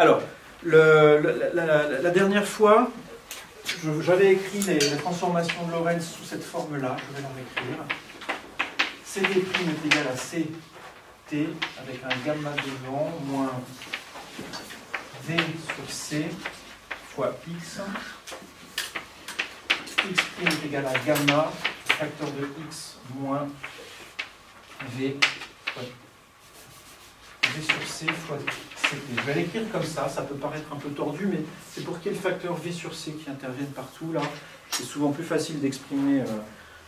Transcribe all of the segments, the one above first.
Alors, la dernière fois, j'avais écrit les transformations de Lorentz sous cette forme-là. Je vais la réécrire. CD' est égal à CT avec un gamma devant moins V sur C fois X. X' est égal à gamma, facteur de X moins V fois V sur C fois CT. Je vais l'écrire comme ça peut paraître un peu tordu, mais c'est pour qu'il y ait le facteur V sur C qui intervienne partout. Là, c'est souvent plus facile d'exprimer,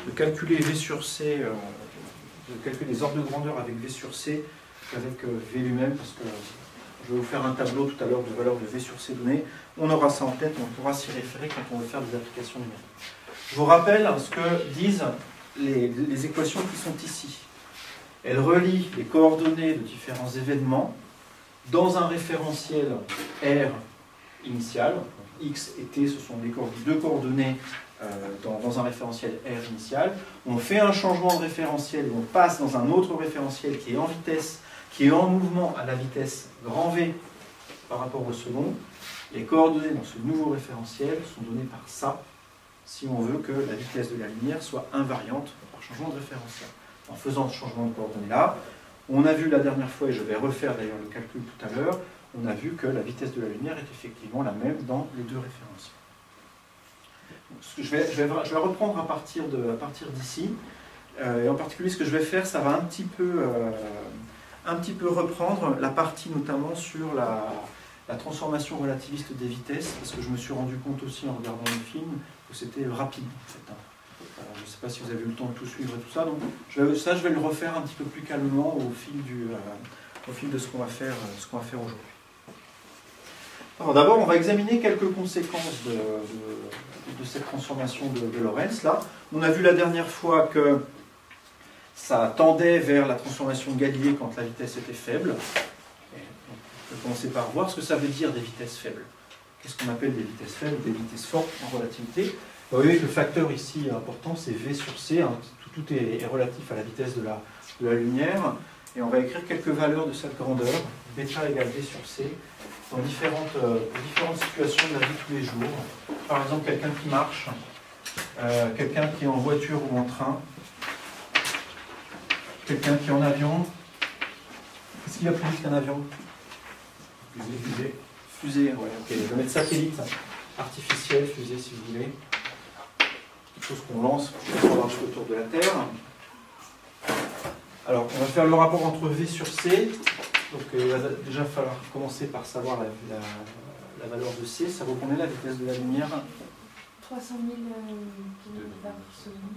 de calculer V sur C, de calculer les ordres de grandeur avec V sur C qu'avec V lui-même, parce que je vais vous faire un tableau tout à l'heure de valeur de V sur C données. On aura ça en tête, on pourra s'y référer quand on veut faire des applications numériques. Je vous rappelle ce que disent les équations qui sont ici. Elles relient les coordonnées de différents événements dans un référentiel R initial. X et T, ce sont deux coordonnées dans un référentiel R initial. On fait un changement de référentiel, on passe dans un autre référentiel qui est en vitesse, qui est en mouvement à la vitesse grand V par rapport au second. Les coordonnées dans ce nouveau référentiel sont données par ça, si on veut que la vitesse de la lumière soit invariante par changement de référentiel. En faisant ce changement de coordonnées-là, on a vu la dernière fois, et je vais refaire d'ailleurs le calcul tout à l'heure, on a vu que la vitesse de la lumière est effectivement la même dans les deux référentiels. Je vais reprendre à partir d'ici, et en particulier ce que je vais faire, ça va un petit peu reprendre la partie notamment sur la transformation relativiste des vitesses, parce que je me suis rendu compte aussi en regardant le film que c'était rapide en fait. Je ne sais pas si vous avez eu le temps de tout suivre et tout ça, donc je vais le refaire un petit peu plus calmement au fil de ce qu'on va faire aujourd'hui. Alors d'abord, on va examiner quelques conséquences de cette transformation de Lorentz. Là, on a vu la dernière fois que ça tendait vers la transformation de Galilée quand la vitesse était faible. On peut commencer par voir ce que ça veut dire des vitesses faibles. Qu'est-ce qu'on appelle des vitesses faibles, des vitesses fortes en relativité? Vous voyez que le facteur ici important, c'est V sur C. Hein. Tout est relatif à la vitesse de la lumière. Et on va écrire quelques valeurs de cette grandeur. Bêta égale V sur C. Dans différentes situations de la vie de tous les jours. Par exemple, quelqu'un qui marche, quelqu'un qui est en voiture ou en train, quelqu'un qui est en avion. Qu'est-ce qu'il va plus vite qu'un avion? Fusée. Fusée, ouais, ok. Je vais mettre satellite artificiel, fusée si vous voulez. Quelque chose qu'on lance pour marcher autour de la Terre. Alors, on va faire le rapport entre V sur C. Donc, il va déjà falloir commencer par savoir la valeur de C. Ça vaut combien la vitesse de la lumière? 300 000 km par seconde.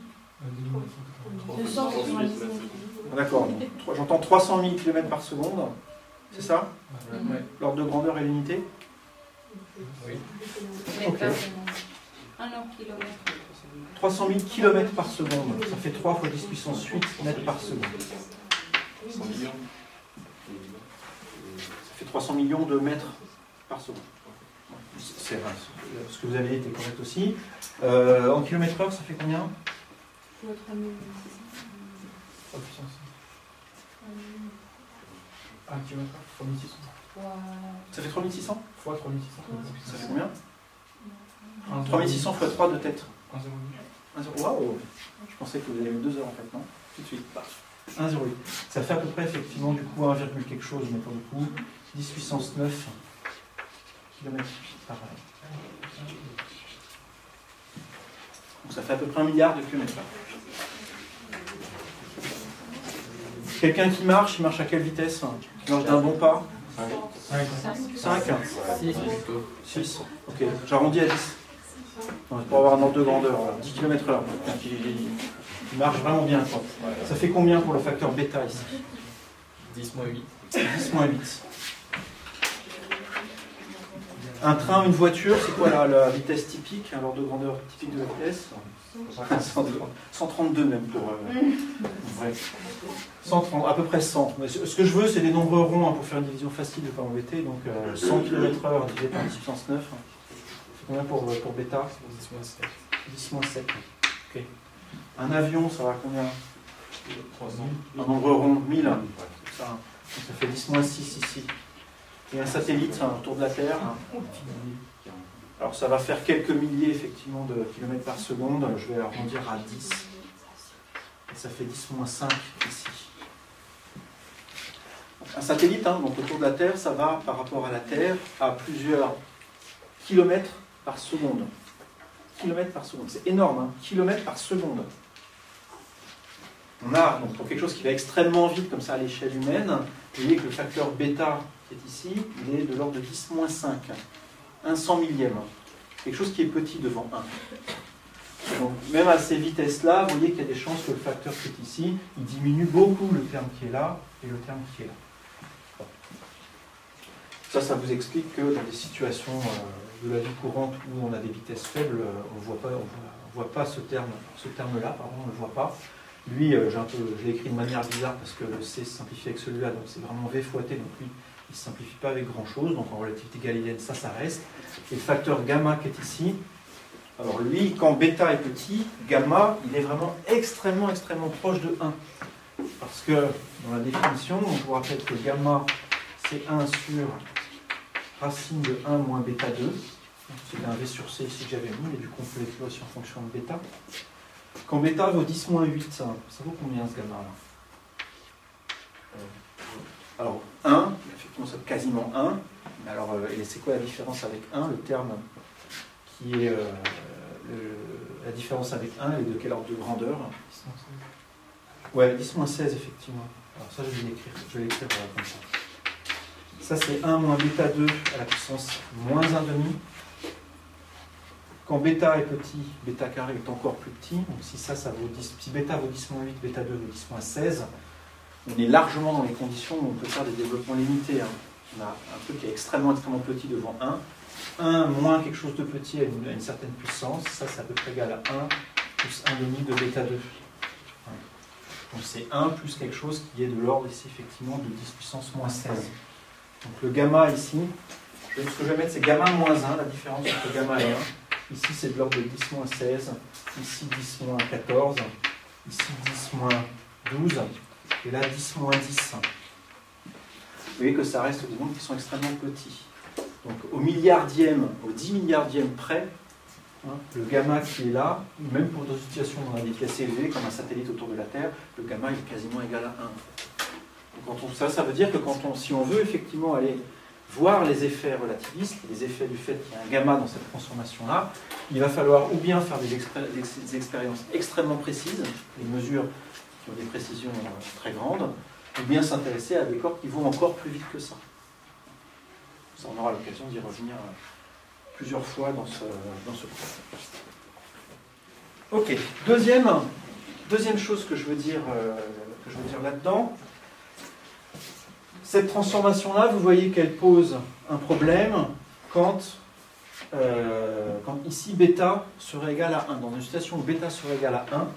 290 000. D'accord. J'entends 300 000 km par seconde. C'est ça? Ouais. L'ordre de grandeur et l'unité? Oui. Ok. 300 000 km par seconde. Ça fait 3 fois 10 puissance 8 mètres par seconde. 100 millions. Ça fait 300 millions de mètres par seconde. C'est vrai. Ce que vous avez dit était correct aussi. En kilomètres-heure, ça fait combien? 1 km, 3600. Ça fait 3600 Fois 3600. Ça fait combien? 3600 fois 3 de tête. 1,08. Waouh! Je pensais que vous avez eu 2 heures en fait, non? Tout de suite. 1,08. Ça fait à peu près effectivement du coup 1, quelque chose, mais pour le coup, 10 puissance 9 km par heure. Donc ça fait à peu près 1 milliard de kilomètres. Quelqu'un qui marche, il marche à quelle vitesse? Il marche d'un bon pas? 5. 6. Ok, j'arrondis à 10. Pour avoir un ordre de grandeur, 10 km/h. Il marche vraiment bien. Quoi. Ça fait combien pour le facteur bêta ici? 10 moins 8. 10 moins 8. Un train, une voiture, c'est quoi la vitesse typique, l'ordre de grandeur typique de la vitesse? 132 même pour... ouais. 130, à peu près 100. Mais ce que je veux, c'est des nombres ronds pour faire une division facile, de ne pas embêter. Donc 100 km/h divisé par 10 puissance 9. C'est combien pour bêta? 10 moins 7. 10 moins 7. Ok. Un avion, ça va combien? 300. Un nombre rond, 1000. Ça fait 10 moins 6 ici. et un satellite autour de la Terre. Alors ça va faire quelques milliers effectivement de kilomètres par seconde, je vais arrondir à 10. Et ça fait 10-5 ici. Un satellite, donc autour de la Terre, ça va par rapport à la Terre à plusieurs kilomètres par seconde. Kilomètres par seconde, c'est énorme, kilomètres par seconde. On a, donc pour quelque chose qui va extrêmement vite comme ça à l'échelle humaine, vous voyez que le facteur bêta qui est ici, il est de l'ordre de 10-5, 1 100 millième. Quelque chose qui est petit devant 1. Donc même à ces vitesses-là, vous voyez qu'il y a des chances que le facteur qui est ici, il diminue beaucoup le terme qui est là et le terme qui est là. Ça vous explique que dans des situations de la vie courante où on a des vitesses faibles, on ne voit pas ce terme-là, on ne le voit pas. Lui, j'ai écrit de manière bizarre parce que le C se simplifie avec celui-là, donc c'est vraiment V fois T, donc lui, il ne se simplifie pas avec grand-chose, donc en relativité galiléenne, ça reste. Et le facteur gamma qui est ici, alors lui, quand bêta est petit, gamma, il est vraiment extrêmement proche de 1. Parce que dans la définition, on vous rappelle que gamma, c'est 1 sur racine de 1 moins bêta 2. C'est un V sur C ici que j'avais mis, mais du coup on peut l'écrire aussi en fonction de bêta. Quand bêta vaut 10 moins 8, ça vaut combien ce gamma là? Alors 1, effectivement c'est quasiment 1. Mais alors, et c'est quoi la différence avec 1? Le terme qui est la différence avec 1 est de quel ordre de grandeur? Ouais, 10 moins 16 effectivement. Alors ça je vais l'écrire comme ça. Ça c'est 1 moins bêta 2 à la puissance moins 1,5. Quand bêta est petit, bêta carré est encore plus petit. Donc si ça vaut 10, si bêta vaut 10 moins 8, bêta 2 vaut 10 moins 16, on est largement dans les conditions où on peut faire des développements limités. On a un truc qui est extrêmement petit devant 1. 1 moins quelque chose de petit à une certaine puissance, ça c'est à peu près égal à 1 plus 1,5 de bêta 2. Donc c'est 1 plus quelque chose qui est de l'ordre ici effectivement de 10 puissance moins 16. Donc le gamma ici, ce que je vais mettre c'est gamma moins 1, la différence entre gamma et 1. Ici c'est de l'ordre de 10 moins 16, ici 10 moins 14, ici 10 moins 12, et là 10 moins 10. Vous voyez que ça reste des nombres qui sont extrêmement petits. Donc au milliardième, au 10 milliardième près, le gamma qui est là, même pour des situations dans la vitesse élevée, comme un satellite autour de la Terre, le gamma est quasiment égal à 1. Donc ça veut dire que si on veut effectivement aller voir les effets relativistes, les effets du fait qu'il y a un gamma dans cette transformation-là, il va falloir ou bien faire des expériences extrêmement précises, des mesures qui ont des précisions très grandes, ou bien s'intéresser à des corps qui vont encore plus vite que ça. Ça, on aura l'occasion d'y revenir plusieurs fois dans ce cours. Ok, deuxième chose que je veux dire là-dedans, cette transformation-là, vous voyez qu'elle pose un problème quand ici bêta serait égal à 1. Dans une situation où bêta serait égal à 1,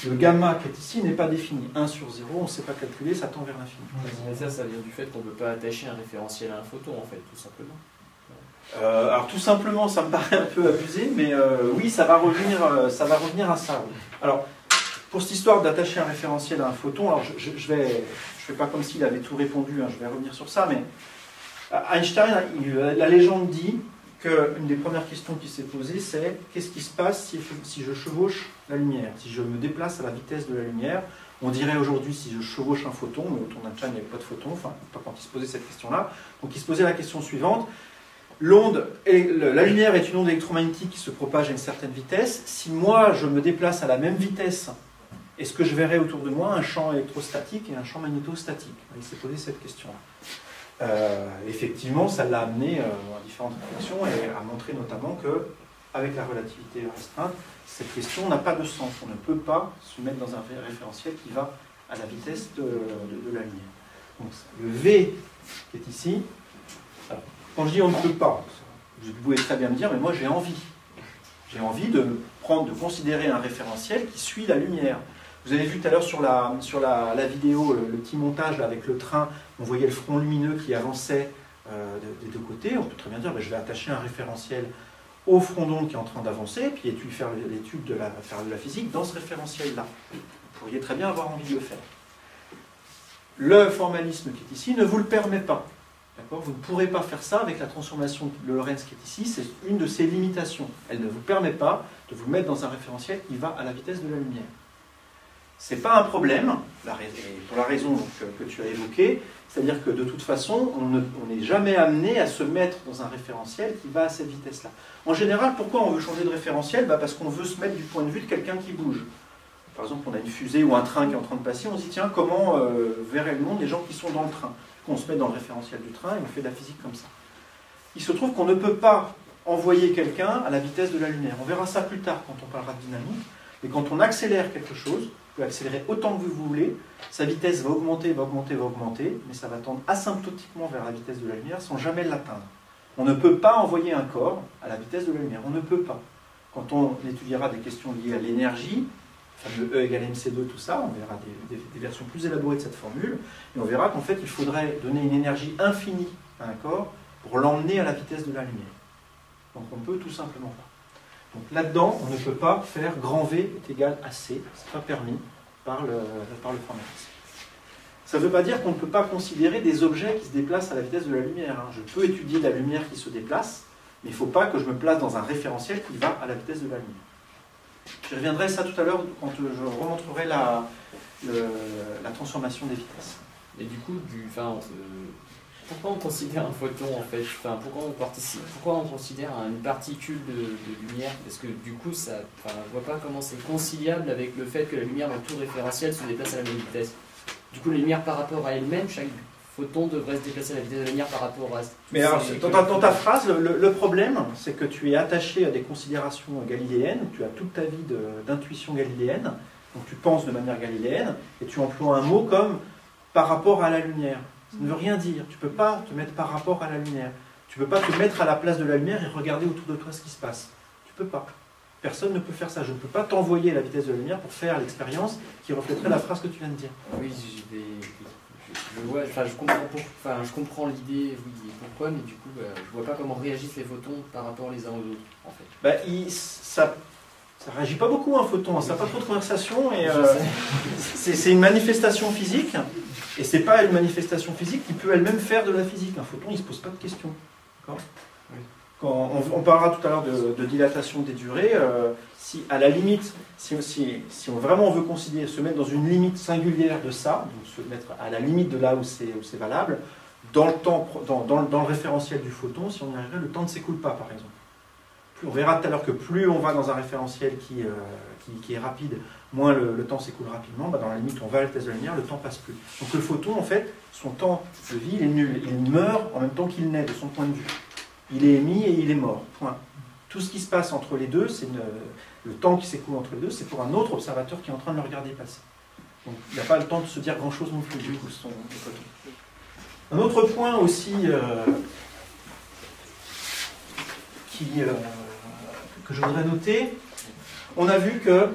le gamma qui est ici n'est pas défini. 1 sur 0, on ne sait pas calculer, ça tend vers l'infini. Mais ça vient du fait qu'on ne peut pas attacher un référentiel à un photon, en fait, tout simplement. Alors tout simplement, ça me paraît un peu abusé, mais oui, ça va revenir à ça. Oui. Alors, pour cette histoire d'attacher un référentiel à un photon, alors je fais pas comme s'il avait tout répondu, je vais revenir sur ça, mais Einstein, la légende dit qu'une des premières questions qui s'est posée, c'est qu'est-ce qui se passe si je chevauche la lumière, si je me déplace à la vitesse de la lumière. On dirait aujourd'hui si je chevauche un photon, mais autour d'Einstein il n'y avait pas de photon, enfin pas quand il se posait cette question-là. Donc il se posait la question suivante. La lumière est une onde électromagnétique qui se propage à une certaine vitesse. Si moi je me déplace à la même vitesse, est-ce que je verrai autour de moi un champ électrostatique et un champ magnétostatique? Il s'est posé cette question-là. Effectivement, ça l'a amené à différentes réflexions et a montré notamment que, avec la relativité restreinte, cette question n'a pas de sens. On ne peut pas se mettre dans un référentiel qui va à la vitesse de la lumière. Donc, le V qui est ici, alors, quand je dis on ne peut pas, vous pouvez très bien me dire, mais moi j'ai envie. J'ai envie de considérer un référentiel qui suit la lumière. Vous avez vu tout à l'heure sur la vidéo, le petit montage là, avec le train, on voyait le front lumineux qui avançait des deux côtés. On peut très bien dire, je vais attacher un référentiel au front d'onde qui est en train d'avancer, puis faire l'étude de la physique dans ce référentiel-là. Vous pourriez très bien avoir envie de le faire. Le formalisme qui est ici ne vous le permet pas. Vous ne pourrez pas faire ça avec la transformation de Lorentz qui est ici, c'est une de ses limitations. Elle ne vous permet pas de vous mettre dans un référentiel qui va à la vitesse de la lumière. Ce n'est pas un problème, pour la raison que tu as évoquée, c'est-à-dire que de toute façon, on n'est jamais amené à se mettre dans un référentiel qui va à cette vitesse-là. En général, pourquoi on veut changer de référentiel? Parce qu'on veut se mettre du point de vue de quelqu'un qui bouge. Par exemple, on a une fusée ou un train qui est en train de passer, on se dit, tiens, comment verraient le monde les gens qui sont dans le train? On se met dans le référentiel du train et on fait de la physique comme ça. Il se trouve qu'on ne peut pas envoyer quelqu'un à la vitesse de la lumière. On verra ça plus tard quand on parlera de dynamique. Mais quand on accélère quelque chose, vous pouvez accélérer autant que vous voulez, sa vitesse va augmenter, va augmenter, va augmenter, mais ça va tendre asymptotiquement vers la vitesse de la lumière sans jamais l'atteindre. On ne peut pas envoyer un corps à la vitesse de la lumière, on ne peut pas. Quand on étudiera des questions liées à l'énergie, le E égale mc2, tout ça, on verra des versions plus élaborées de cette formule, et on verra qu'en fait il faudrait donner une énergie infinie à un corps pour l'emmener à la vitesse de la lumière. Donc on ne peut tout simplement pas. Donc là-dedans, on ne peut pas faire grand V est égal à C, ce n'est pas permis par le formalisme. Ça ne veut pas dire qu'on ne peut pas considérer des objets qui se déplacent à la vitesse de la lumière. Je peux étudier la lumière qui se déplace, mais il ne faut pas que je me place dans un référentiel qui va à la vitesse de la lumière. Je reviendrai à ça tout à l'heure quand je remontrerai la transformation des vitesses. Et du coup, pourquoi on considère un photon en fait? Pourquoi on considère une particule de lumière? Parce que du coup, je ne vois pas comment c'est conciliable avec le fait que la lumière dans tout référentiel se déplace à la même vitesse. Du coup, la lumière par rapport à elle-même, chaque photon devrait se déplacer à la vitesse de la lumière par rapport à... Mais alors, dans ta phrase, le problème, c'est que tu es attaché à des considérations galiléennes, tu as toute ta vie d'intuition galiléenne, donc tu penses de manière galiléenne, et tu emploies un mot comme « par rapport à la lumière ». Ça ne veut rien dire. Tu ne peux pas te mettre par rapport à la lumière. Tu ne peux pas te mettre à la place de la lumière et regarder autour de toi ce qui se passe. Tu ne peux pas. Personne ne peut faire ça. Je ne peux pas t'envoyer à la vitesse de la lumière pour faire l'expérience qui reflèterait la phrase que tu viens de dire. Oui, je comprends l'idée, oui, et pourquoi, mais du coup, je ne vois pas comment réagissent les photons par rapport les uns aux autres, en fait. Ça ne réagit pas beaucoup, un photon. Ça n'a pas trop de conversation. Et c'est une manifestation physique. Et ce n'est pas une manifestation physique qui peut elle-même faire de la physique. Un photon, il ne se pose pas de questions. D'accord ? Oui. Quand on parlera tout à l'heure de dilatation des durées, si à la limite, si on vraiment veut considérer, se mettre dans une limite singulière de ça, donc se mettre à la limite de là où c'est valable, dans le référentiel du photon, si on y arriverait, le temps ne s'écoule pas, par exemple. On verra tout à l'heure que plus on va dans un référentiel qui est rapide, moins le temps s'écoule rapidement. Dans la limite, on va à la vitesse de la lumière, le temps passe plus. Donc le photon, en fait, son temps de vie, il est nul. Il meurt en même temps qu'il naît, de son point de vue. Il est émis et il est mort. Point. Tout ce qui se passe entre les deux, le temps qui s'écoule entre les deux, c'est pour un autre observateur qui est en train de le regarder passer. Donc il n'a pas le temps de se dire grand-chose non plus, du coup, son photon. Un autre point aussi que je voudrais noter, on a vu que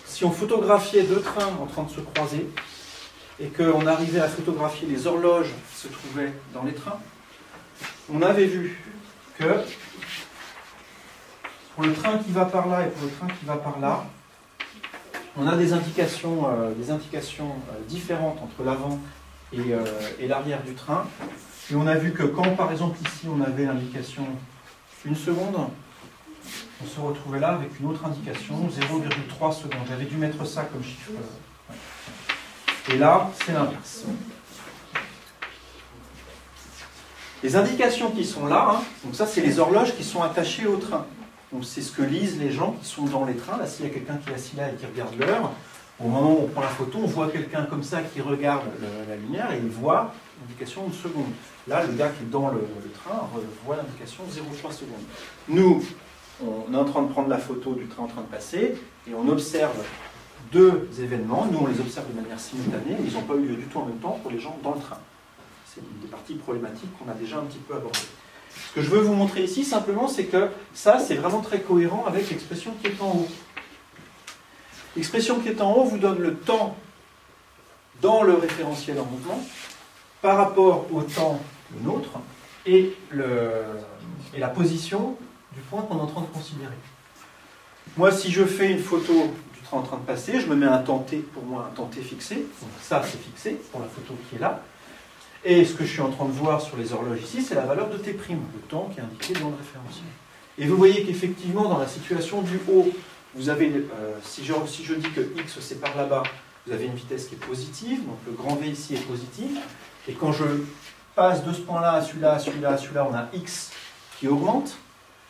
si on photographiait deux trains en train de se croiser et qu'on arrivait à photographier les horloges qui se trouvaient dans les trains, on avait vu que pour le train qui va par là et pour le train qui va par là, on a des indications différentes entre l'avant et l'arrière du train. Et on a vu que quand, par exemple, ici, on avait l'indication 1 seconde, on se retrouvait là avec une autre indication, 0,3 secondes. J'avais dû mettre ça comme chiffre. Et là, c'est l'inverse. Les indications qui sont là, donc ça, c'est les horloges qui sont attachées au train. Donc c'est ce que lisent les gens qui sont dans les trains. Là, s'il y a quelqu'un qui est assis là et qui regarde l'heure, au moment où on prend la photo, on voit quelqu'un comme ça qui regarde la lumière et il voit l'indication 1 seconde. Là, le gars qui est dans le train voit l'indication 0,3 secondes. Nous, on est en train de prendre la photo du train en train de passer et on observe deux événements. Nous, on les observe de manière simultanée, mais ils n'ont pas eu lieu du tout en même temps pour les gens dans le train. C'est une des parties problématiques qu'on a déjà un petit peu abordées. Ce que je veux vous montrer ici, simplement, c'est que ça, c'est vraiment très cohérent avec l'expression qui est en haut. L'expression qui est en haut vous donne le temps dans le référentiel en mouvement par rapport au temps le nôtre et la position du point qu'on est en train de considérer. Moi, si je fais une photo du train en train de passer, je me mets un temps t, pour moi un temps t fixé, donc ça c'est fixé pour la photo qui est là. Et ce que je suis en train de voir sur les horloges ici, c'est la valeur de T', le temps qui est indiqué dans le référentiel. Et vous voyez qu'effectivement, dans la situation du haut, vous avez, si je dis que x c'est par là-bas, vous avez une vitesse qui est positive, donc le grand V ici est positif, et quand je passe de ce point-là à celui-là, à celui-là, à celui-là, on a x qui augmente.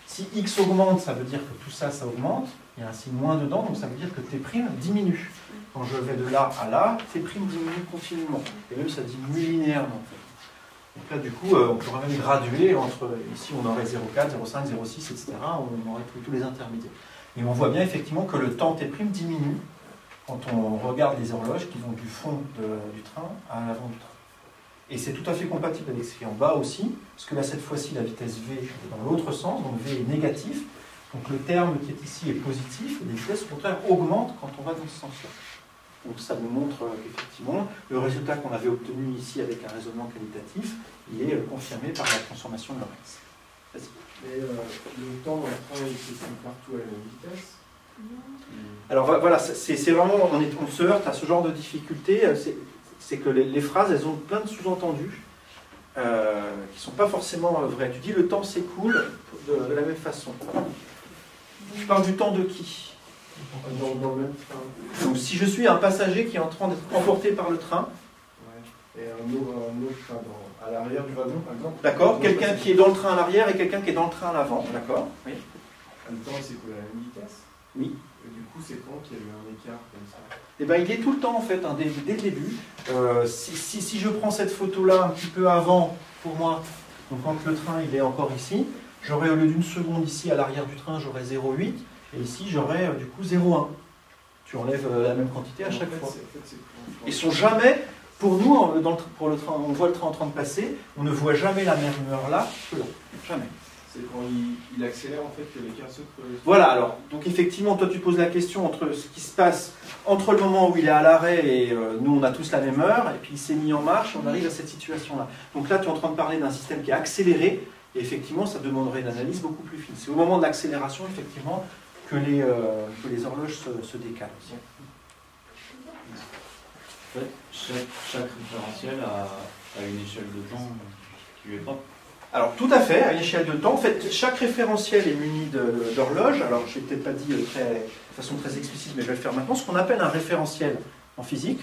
Si x augmente, ça veut dire que tout ça, ça augmente, il y a un signe moins dedans, donc ça veut dire que T' diminue. Quand je vais de là à là, T' diminue continuellement, et même ça diminue linéairement en fait. Donc là, du coup, on pourrait même graduer entre, ici on aurait 0,4, 0,5, 0,6, etc. On aurait tous les intermédiaires. Et on voit bien effectivement que le temps T' diminue quand on regarde les horloges qui vont du fond du train à l'avant du train. Et c'est tout à fait compatible avec ce qui est en bas aussi, parce que là, cette fois-ci, la vitesse V est dans l'autre sens, donc V est négatif. Donc le terme qui est ici est positif, et les vitesses, au contraire, augmentent quand on va dans ce sens-là. Donc ça nous montre qu'effectivement, le résultat qu'on avait obtenu ici avec un raisonnement qualitatif, il est confirmé par la transformation de Lorentz. Vas-y. Et le temps dans le train, il se trouve partout à la même vitesse? Alors voilà, c'est vraiment, on se heurte à ce genre de difficulté, c'est que les phrases, elles ont plein de sous-entendus qui ne sont pas forcément vrais. Tu dis le temps s'écoule de la même façon. Tu parles du temps de qui? Dans le même train. Donc si je suis un passager qui est en train d'être emporté par le train, ouais. Et un autre train à l'arrière du wagon, par exemple. d'accord, quelqu'un qui est dans le train à l'arrière et quelqu'un qui est dans le train à l'avant, d'accord, oui. Le temps s'écoule à la même vitesse? Oui. Et du coup, c'est quand qu'il y a eu un écart comme ça? Eh ben, il est tout le temps en fait, hein, dès le début. Si je prends cette photo-là un petit peu avant, pour moi, donc quand le train il est encore ici, j'aurais au lieu d'une seconde ici à l'arrière du train, j'aurais 0,8, et ici j'aurais du coup 0,1. Tu enlèves la même quantité à chaque fois. Ils sont jamais, pour nous, pour le train, on voit le train en train de passer, on ne voit jamais la même heure là que là. Jamais. C'est quand il accélère en fait que l'écart se creuse. Voilà, alors, donc effectivement, toi tu poses la question entre ce qui se passe entre le moment où il est à l'arrêt et nous on a tous la même heure, et puis il s'est mis en marche, on arrive à cette situation-là. Donc là tu es en train de parler d'un système qui est accéléré, et effectivement ça demanderait une analyse beaucoup plus fine. C'est au moment de l'accélération, effectivement, que les horloges se décalent aussi. En fait, chaque référentiel a une échelle de temps qui lui est propre. Alors tout à fait, à l'échelle de temps. En fait, chaque référentiel est muni d'horloges. Alors je ne l'ai peut-être pas dit de façon très explicite, mais je vais le faire maintenant. Ce qu'on appelle un référentiel en physique.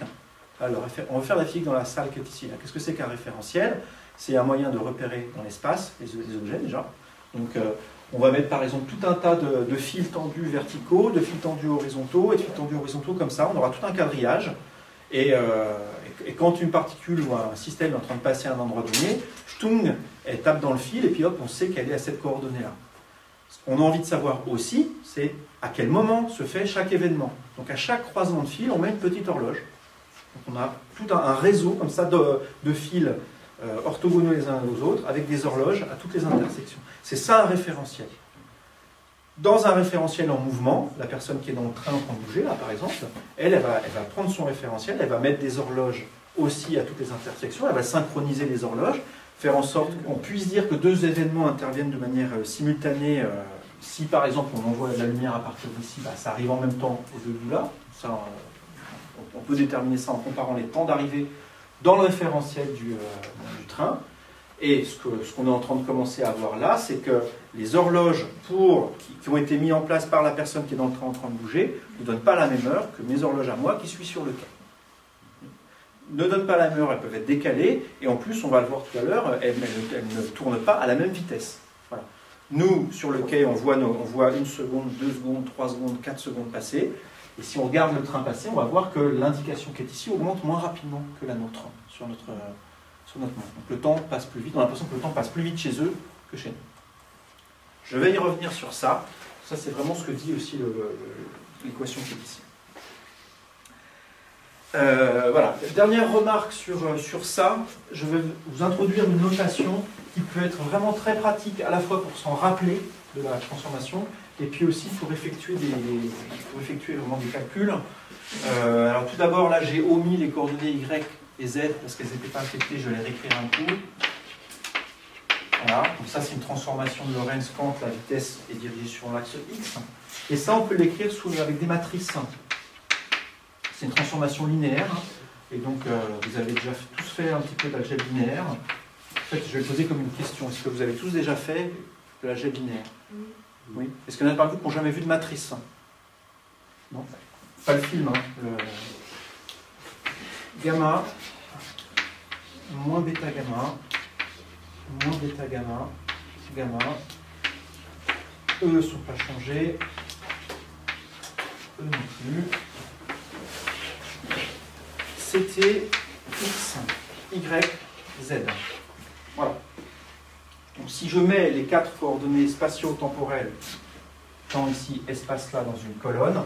Alors, on va faire la physique dans la salle qui est ici. Qu'est-ce que c'est qu'un référentiel? C'est un moyen de repérer dans l'espace les objets déjà. Donc on va mettre par exemple tout un tas de fils tendus verticaux, de fils tendus horizontaux et de fils tendus horizontaux comme ça. On aura tout un quadrillage. Et quand une particule ou un système est en train de passer à un endroit donné, Stung, elle tape dans le fil et puis hop, on sait qu'elle est à cette coordonnée-là. Ce qu'on a envie de savoir aussi, c'est à quel moment se fait chaque événement. Donc à chaque croisement de fil, on met une petite horloge. Donc on a tout un réseau comme ça de fils orthogonaux les uns aux autres avec des horloges à toutes les intersections. C'est ça un référentiel. Dans un référentiel en mouvement, la personne qui est dans le train en train de bouger, là par exemple, elle va prendre son référentiel, elle va mettre des horloges aussi à toutes les intersections, elle va synchroniser les horloges, faire en sorte qu'on puisse dire que deux événements interviennent de manière simultanée. Si par exemple on envoie de la lumière à partir d'ici, ça arrive en même temps aux deux bouts là. Ça, on peut déterminer ça en comparant les temps d'arrivée dans le référentiel du train. Et ce qu'on est en train de commencer à voir là, c'est que les horloges qui ont été mises en place par la personne qui est dans le train en train de bouger ne donnent pas la même heure que mes horloges à moi qui suis sur le quai. Ne donnent pas la même heure, elles peuvent être décalées, et en plus, on va le voir tout à l'heure, elles ne tournent pas à la même vitesse. Voilà. Nous, sur le quai, on voit 1 seconde, 2 secondes, 3 secondes, 4 secondes passer, et si on regarde le train passer, on va voir que l'indication qui est ici augmente moins rapidement que la nôtre sur notre main. Donc le temps passe plus vite, on a l'impression que le temps passe plus vite chez eux que chez nous. Je vais y revenir sur ça. Ça, c'est vraiment ce que dit aussi l'équation qui est ici. Voilà. Dernière remarque sur ça, je vais vous introduire une notation qui peut être vraiment très pratique, à la fois pour s'en rappeler de la transformation, et puis aussi pour effectuer vraiment des calculs. Alors tout d'abord, là, j'ai omis les coordonnées Y et Z, parce qu'elles n'étaient pas affectées, je vais les réécrire un coup. Voilà, donc ça c'est une transformation de Lorentz quand la vitesse est dirigée sur l'axe X. Et ça, on peut l'écrire avec des matrices. C'est une transformation linéaire, et donc vous avez déjà tous fait un petit peu d'algèbre linéaire. En fait, je vais le poser comme une question. Est-ce que vous avez tous déjà fait de l'algèbre linéaire? Oui. Est-ce qu'il y en a parmi vous qui n'ont jamais vu de matrice? Non. Pas le film, hein. Gamma, moins bêta gamma, moins bêta gamma, gamma. E ne sont pas changés. E non plus. C'était X, Y, Z. Voilà. Donc si je mets les 4 coordonnées spatio-temporelles, temps ici, espace là, dans une colonne,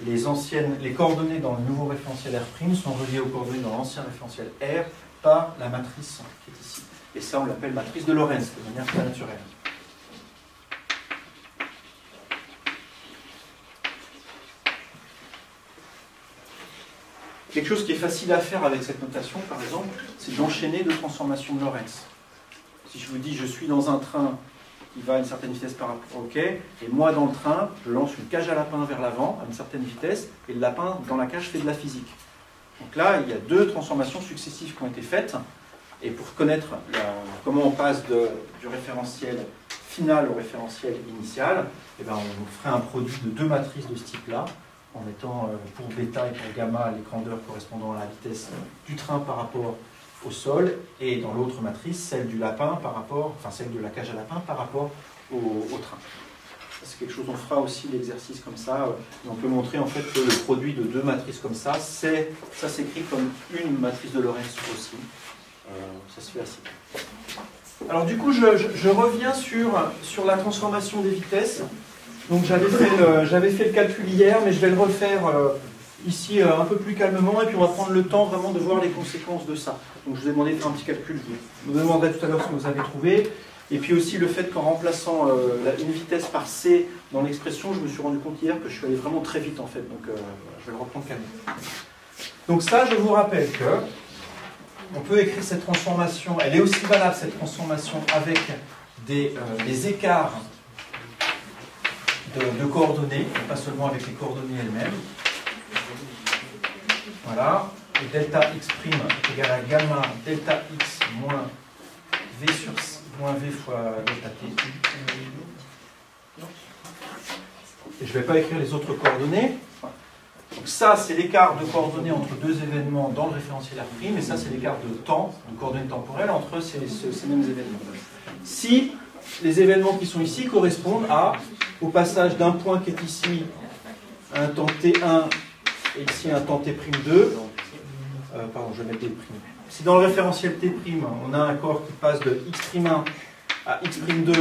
les coordonnées dans le nouveau référentiel R' sont reliées aux coordonnées dans l'ancien référentiel R par la matrice qui est ici. Et ça, on l'appelle matrice de Lorentz, de manière très naturelle. Quelque chose qui est facile à faire avec cette notation, par exemple, c'est d'enchaîner deux transformations de Lorentz. Si je vous dis, je suis dans un train qui va à une certaine vitesse par rapport au quai, et moi dans le train, je lance une cage à lapin vers l'avant à une certaine vitesse, et le lapin dans la cage fait de la physique. Donc là, il y a deux transformations successives qui ont été faites, et pour connaître comment on passe du référentiel final au référentiel initial, eh ben, on ferait un produit de deux matrices de ce type-là, en mettant pour bêta et pour gamma les grandeurs correspondant à la vitesse du train par rapport au sol, et dans l'autre matrice, celle du lapin par rapport, enfin celle de la cage à lapin par rapport au train. C'est quelque chose, on fera aussi l'exercice comme ça, et on peut montrer en fait que le produit de deux matrices comme ça s'écrit comme une matrice de Lorentz aussi. Ça se fait assez bien. Alors du coup, je reviens sur la transformation des vitesses. Donc j'avais fait le calcul hier, mais je vais le refaire ici un peu plus calmement, et puis on va prendre le temps vraiment de voir les conséquences de ça. Donc je vous ai demandé de faire un petit calcul, je vous demanderai tout à l'heure ce que vous avez trouvé, et puis aussi le fait qu'en remplaçant une vitesse par C dans l'expression, je me suis rendu compte hier que je suis allé vraiment très vite en fait, donc je vais le reprendre calmement. Donc ça, je vous rappelle que on peut écrire cette transformation, elle est aussi valable cette transformation avec des écarts de coordonnées, pas seulement avec les coordonnées elles-mêmes. Voilà, et delta x' est égal à gamma delta x moins v sur moins v fois delta t. Et je ne vais pas écrire les autres coordonnées. Donc ça, c'est l'écart de coordonnées entre deux événements dans le référentiel R', et ça, c'est l'écart de temps, de coordonnées temporelles entre ces mêmes événements. Si les événements qui sont ici correspondent au passage d'un point qui est ici à un temps t1 et ici à un temps t'2, pardon, je vais mettre t'. Si dans le référentiel t', on a un corps qui passe de x'1 à x'2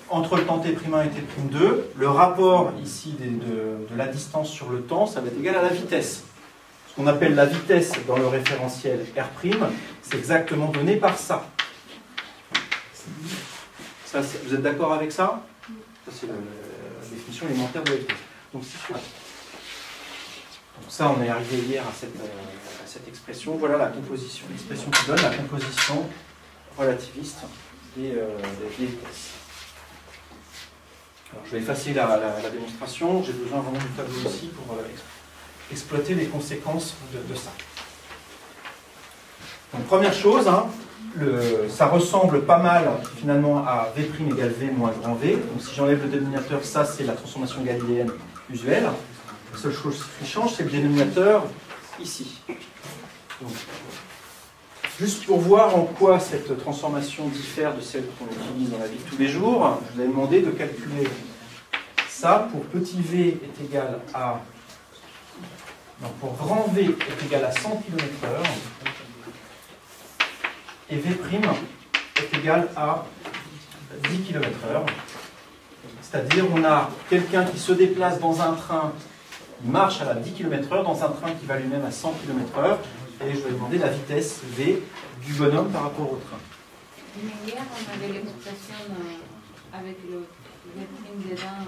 entre le temps t'1 et t'2, le rapport ici de la distance sur le temps, ça va être égal à la vitesse. Ce qu'on appelle la vitesse dans le référentiel R', c'est exactement donné par ça. Ça, vous êtes d'accord avec ça? Ça, c'est la définition élémentaire de la vitesse. Donc ça, on est arrivé hier à cette expression. Voilà la composition, l'expression qui donne la composition relativiste des vitesses. Alors, je vais effacer la démonstration. J'ai besoin vraiment du tableau ici pour exploiter les conséquences de ça. Donc, première chose, hein, ça ressemble pas mal finalement à V' égale V moins grand V. Donc si j'enlève le dénominateur, ça c'est la transformation galiléenne usuelle. La seule chose qui change, c'est le dénominateur ici. Donc, juste pour voir en quoi cette transformation diffère de celle qu'on utilise dans la vie de tous les jours, je vous ai demandé de calculer ça pour petit v est égal à... Non, pour grand V est égal à 100 km/h. Et V' est égal à 10 km/h. C'est-à-dire on a quelqu'un qui se déplace dans un train, il marche à 10 km/h dans un train qui va lui-même à 100 km/h, et je vais demander la vitesse V du bonhomme par rapport au train. Mais hier, on avait l'expression avec le V' dedans,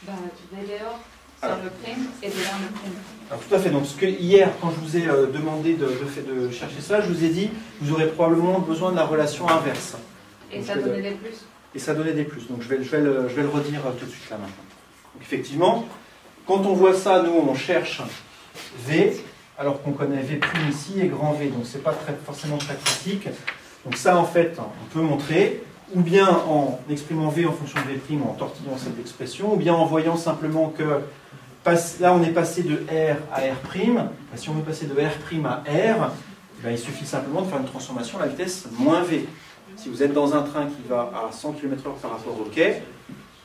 V dehors sur le prime et dedans le prime. Alors, tout à fait. Donc, ce que hier, quand je vous ai demandé de chercher ça, je vous ai dit vous aurez probablement besoin de la relation inverse. Et donc, ça donnait des plus. Et ça donnait des plus. Donc, je vais le redire tout de suite là maintenant. Donc, effectivement, quand on voit ça, nous, on cherche V. alors qu'on connaît V' ici et grand V. Donc c'est pas forcément très pratique. Donc ça, en fait, on peut montrer, ou bien en exprimant V en fonction de V', en tortillant cette expression, ou bien en voyant simplement que là, on est passé de R à R'. Si on veut passer de R' à R, il suffit simplement de faire une transformation à la vitesse moins V. Si vous êtes dans un train qui va à 100 km/h par rapport au quai,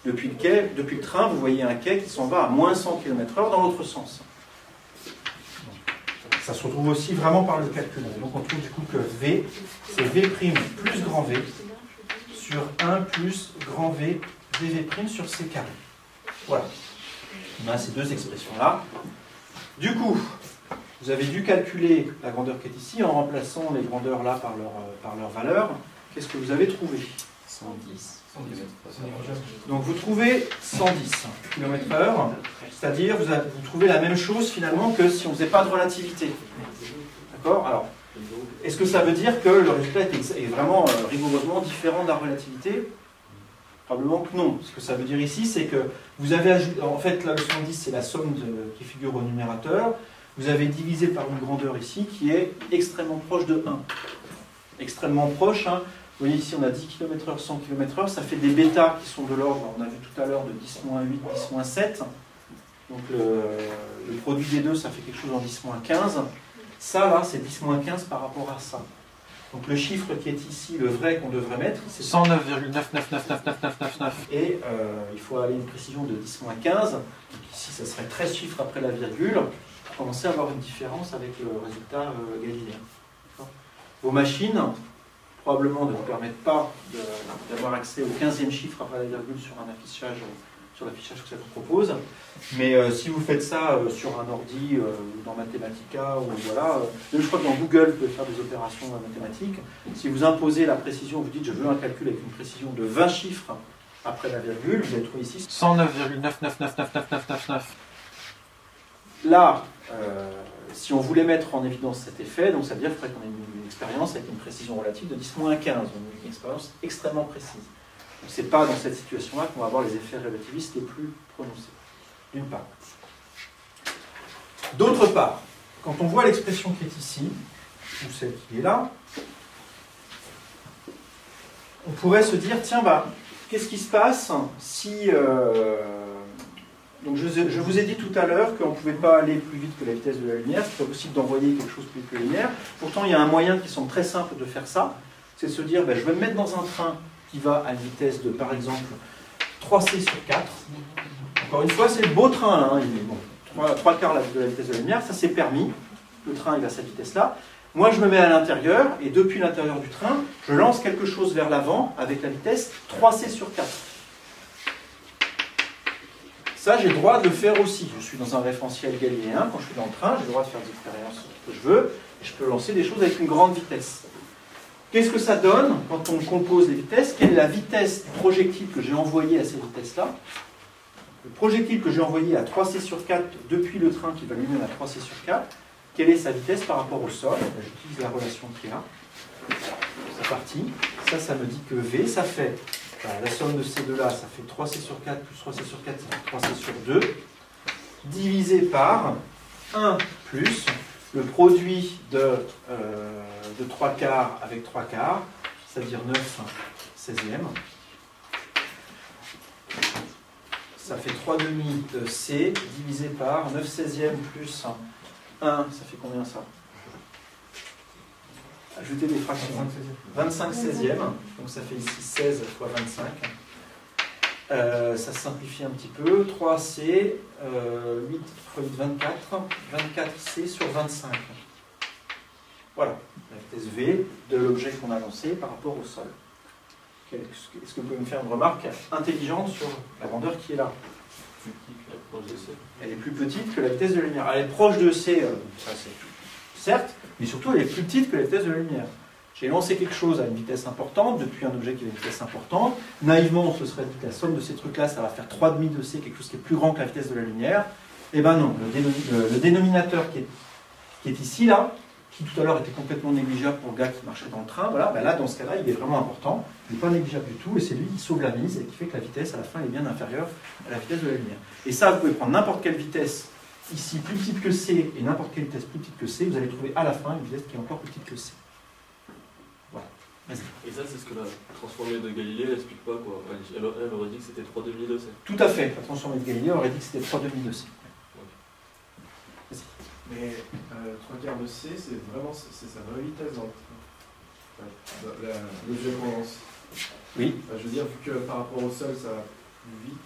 depuis le train, vous voyez un quai qui s'en va à moins 100 km/h dans l'autre sens. Ça se retrouve aussi vraiment par le calcul. Donc on trouve du coup que V, c'est V' plus grand V sur 1 plus grand V dV' sur C carré. Voilà. On a ces deux expressions-là. Du coup, vous avez dû calculer la grandeur qui est ici en remplaçant les grandeurs là par leur valeur. Qu'est-ce que vous avez trouvé? 110 km/h. Donc vous trouvez 110 km/h, c'est-à-dire vous trouvez la même chose finalement que si on ne faisait pas de relativité. D'accord? Alors, est-ce que ça veut dire que le résultat est vraiment rigoureusement différent de la relativité? Probablement que non. Ce que ça veut dire ici, c'est que vous avez ajouté, en fait là le 110 c'est la somme qui figure au numérateur, vous avez divisé par une grandeur ici qui est extrêmement proche de 1. Extrêmement proche, hein. Vous voyez ici on a 10 km/h, 100 km/h, ça fait des bêtas qui sont de l'ordre, on a vu tout à l'heure, de 10-8, 10-7. Donc le produit des deux, ça fait quelque chose en 10-15. Ça là, c'est 10-15 par rapport à ça. Donc le chiffre qui est ici, le vrai qu'on devrait mettre, c'est 109,999999. Et il faut aller à une précision de 10-15. Donc ici, ça serait 13 chiffres après la virgule, pour commencer à avoir une différence avec le résultat galiléen. Vos machines, probablement, ne vous permettent pas d'avoir accès au 15e chiffre après la virgule sur un affichage, sur l'affichage que ça vous propose. Mais si vous faites ça sur un ordi, dans Mathematica, ou voilà, je crois que dans Google, vous pouvez faire des opérations mathématiques. Si vous imposez la précision, vous dites je veux un calcul avec une précision de 20 chiffres après la virgule, vous allez trouver ici 109,999999. Là, si on voulait mettre en évidence cet effet, donc ça veut dire qu'il faudrait qu'on ait une expérience avec une précision relative de 10-15, donc une expérience extrêmement précise. Ce n'est pas dans cette situation-là qu'on va avoir les effets relativistes les plus prononcés, d'une part. D'autre part, quand on voit l'expression qui est ici, ou celle qui est là, on pourrait se dire, tiens, qu'est-ce qui se passe si... Donc je vous ai dit tout à l'heure qu'on ne pouvait pas aller plus vite que la vitesse de la lumière, c'est pas possible d'envoyer quelque chose plus vite que la lumière. Pourtant, il y a un moyen qui semble très simple de faire ça, c'est de se dire, je vais me mettre dans un train qui va à une vitesse de, par exemple, 3c sur 4. Encore une fois, c'est le beau train, hein, il est bon, 3 quarts de la vitesse de la lumière, ça c'est permis, le train il a cette vitesse-là. Moi, je me mets à l'intérieur, et depuis l'intérieur du train, je lance quelque chose vers l'avant avec la vitesse 3c sur 4. Ça, j'ai le droit de le faire aussi. Je suis dans un référentiel galiléen, quand je suis dans le train, j'ai le droit de faire des expériences que je veux, et je peux lancer des choses avec une grande vitesse. Qu'est-ce que ça donne quand on compose les vitesses? Quelle est la vitesse du projectile que j'ai envoyé à ces vitesses-là? Le projectile que j'ai envoyé à 3c sur 4 depuis le train qui va lui-même à 3c sur 4, quelle est sa vitesse par rapport au sol? J'utilise la relation qui est là. C'est parti. Ça me dit que V, ça fait la somme de ces deux-là, ça fait 3c sur 4 plus 3c sur 4, ça fait 3c sur 2, divisé par 1 plus le produit de 3 quarts avec 3 quarts, c'est-à-dire 9 16e. Ça fait 3 demi de C divisé par 9 16e plus 1, ça fait combien ça? Ajouter des fractions. 25 16e, donc ça fait ici 16 fois 25. Ça simplifie un petit peu. 3C, 8 fois 8, 24. 24C sur 25. Voilà, la vitesse V de l'objet qu'on a lancé par rapport au sol. Est-ce que vous pouvez me faire une remarque intelligente sur la grandeur qui est là? Elle est plus petite que la vitesse de la lumière. Elle est proche de C, ça c'est certes, mais surtout elle est plus petite que la vitesse de la lumière. J'ai lancé quelque chose à une vitesse importante, depuis un objet qui a une vitesse importante. Naïvement, on se serait dit que la somme de ces trucs-là, ça va faire 3,5 de C, quelque chose qui est plus grand que la vitesse de la lumière. Eh bien non, le dénominateur qui est ici, là, qui tout à l'heure était complètement négligeable pour le gars qui marchait dans le train, voilà, là, dans ce cas-là, il est vraiment important. Il n'est pas négligeable du tout, et c'est lui qui sauve la mise, et qui fait que la vitesse, à la fin, est bien inférieure à la vitesse de la lumière. Et ça, vous pouvez prendre n'importe quelle vitesse ici plus petite que C et n'importe quelle vitesse plus petite que C, vous allez trouver à la fin une vitesse qui est encore plus petite que C. Voilà. Et ça, c'est ce que la transformée de Galilée explique pas, quoi. Elle aurait dit que c'était 3 demi de C. Tout à fait. La transformée de Galilée aurait dit que c'était 3 demi de C. Mais 3 quarts de C, c'est vraiment sa vraie vitesse dans le jeu condense. Oui. Je veux dire, vu que par rapport au sol, ça va plus vite.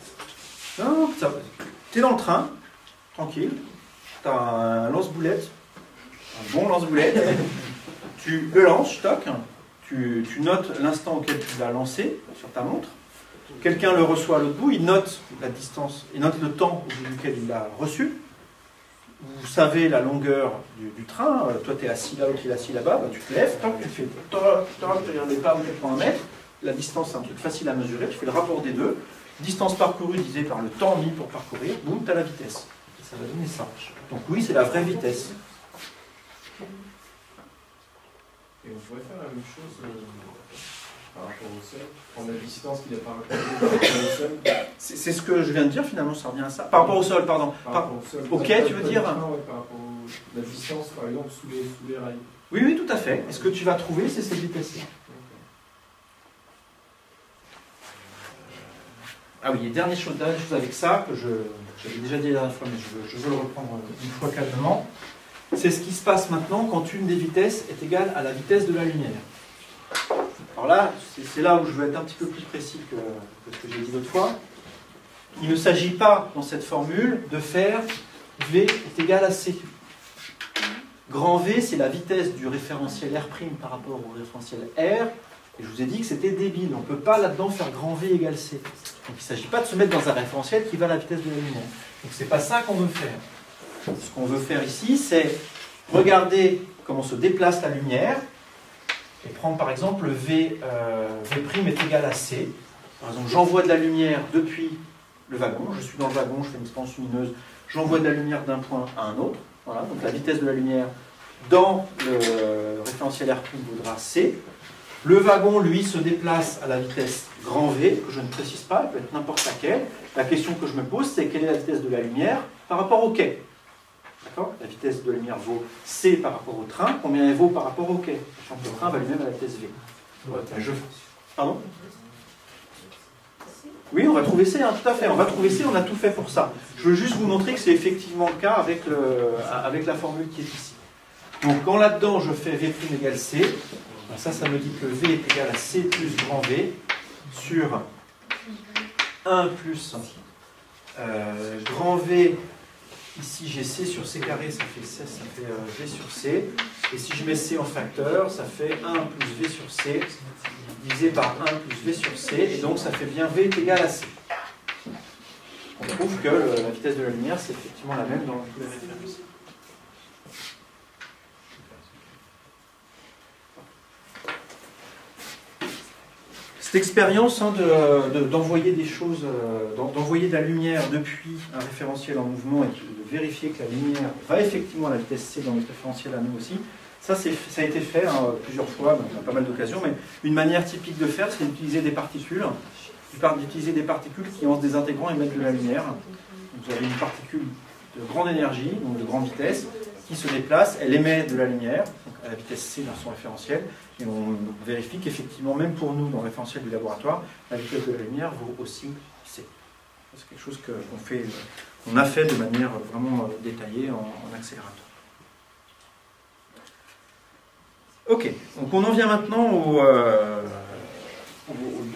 Non, tu es dans le train, tranquille, tu as un lance-boulette, un bon lance-boulette, tu le lances, toc, tu notes l'instant auquel tu l'as lancé sur ta montre, quelqu'un le reçoit à l'autre bout, il note la distance, il note le temps au bout duquel il l'a reçu. Vous savez la longueur du train, toi tu es assis là, l'autre il est assis là-bas, bah, tu te lèves, toc, tu fais toc, toc, tu regardes les pas où tu prends un mètre, la distance c'est un truc facile à mesurer, tu fais le rapport des deux, distance parcourue divisée par le temps mis pour parcourir, boum, tu as la vitesse. Et ça va donner ça. Donc oui, c'est la vraie vitesse. Et on pourrait faire la même chose par rapport au sol, prendre la distance qu'il a par rapport au sol. C'est ce que je viens de dire, finalement, ça revient à ça. Par rapport au sol, pardon. Par rapport au sol. Ok, tu veux dire par rapport à la distance, par exemple, sous les rails. Oui, oui, tout à fait. Et ce que tu vas trouver, c'est cette vitesse-là. Ah oui, et dernière chose avec ça, que j'avais déjà dit la dernière fois, mais je veux le reprendre une fois calmement. C'est ce qui se passe maintenant quand une des vitesses est égale à la vitesse de la lumière. Alors là, c'est là où je veux être un petit peu plus précis que ce que j'ai dit l'autre fois. Il ne s'agit pas, dans cette formule, de faire V est égal à C. Grand V, c'est la vitesse du référentiel R' par rapport au référentiel R. Et je vous ai dit que c'était débile. On ne peut pas là-dedans faire grand V égale C. Donc il ne s'agit pas de se mettre dans un référentiel qui va à la vitesse de la lumière. Donc ce n'est pas ça qu'on veut faire. Ce qu'on veut faire ici, c'est regarder comment se déplace la lumière et prendre par exemple le V' est égal à C. Par exemple, j'envoie de la lumière depuis le wagon, je suis dans le wagon, je fais une expansion lumineuse, j'envoie de la lumière d'un point à un autre. Voilà, donc la vitesse de la lumière dans le référentiel R' vaudra C. Le wagon, lui, se déplace à la vitesse grand V, que je ne précise pas, elle peut être n'importe laquelle. La question que je me pose, c'est quelle est la vitesse de la lumière par rapport au quai. D'accord ? La vitesse de la lumière vaut C par rapport au train, combien elle vaut par rapport au quai ? Sachant que le train va lui-même à la vitesse V. Pardon ? Oui, on va trouver C, hein, tout à fait. On va trouver C, on a tout fait pour ça. Je veux juste vous montrer que c'est effectivement le cas avec la formule qui est ici. Donc quand là-dedans je fais V' égale C, ça me dit que V est égal à C plus grand V sur 1 plus grand V. Ici j'ai C sur C carré, ça fait V sur C. Et si je mets C en facteur, ça fait 1 plus V sur C divisé par 1 plus V sur C. Et donc ça fait bien V est égal à C. On trouve que la vitesse de la lumière, c'est effectivement la même dans tous les références. Cette expérience d'envoyer des choses, d'envoyer de la lumière depuis un référentiel en mouvement et de vérifier que la lumière va effectivement à la vitesse C dans notre référentiel à nous aussi, ça a été fait plusieurs fois, on a pas mal d'occasions, mais une manière typique de faire, c'est d'utiliser des particules, qui ont des intégrants et émettent de la lumière. Donc, vous avez une particule de grande énergie, donc de grande vitesse, qui se déplace, elle émet de la lumière, donc à la vitesse C dans son référentiel, et on vérifie qu'effectivement, même pour nous, dans le référentiel du laboratoire, la vitesse de la lumière vaut aussi C. C'est quelque chose qu'on a fait de manière vraiment détaillée en accélérateur. Ok, donc on en vient maintenant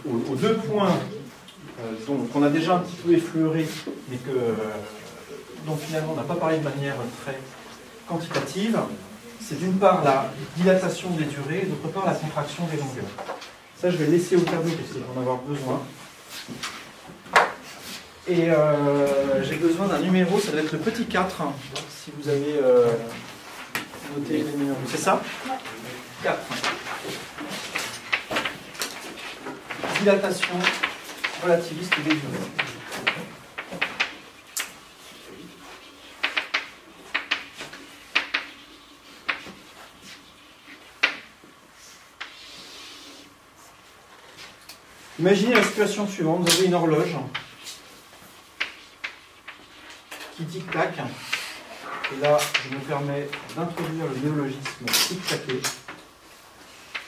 aux deux points qu'on a déjà un petit peu effleurés, mais dont finalement on n'a pas parlé de manière très quantitative. C'est d'une part la dilatation des durées et d'autre part la contraction des longueurs. Ça, je vais laisser au tableau parce qu'il va en avoir besoin. Et j'ai besoin d'un numéro, ça doit être le petit 4, hein, si vous avez noté les numéros. C'est ça ? 4. Dilatation relativiste des durées. Imaginez la situation suivante, vous avez une horloge qui tic-tac, Et là, je me permets d'introduire le néologisme tic-taqué,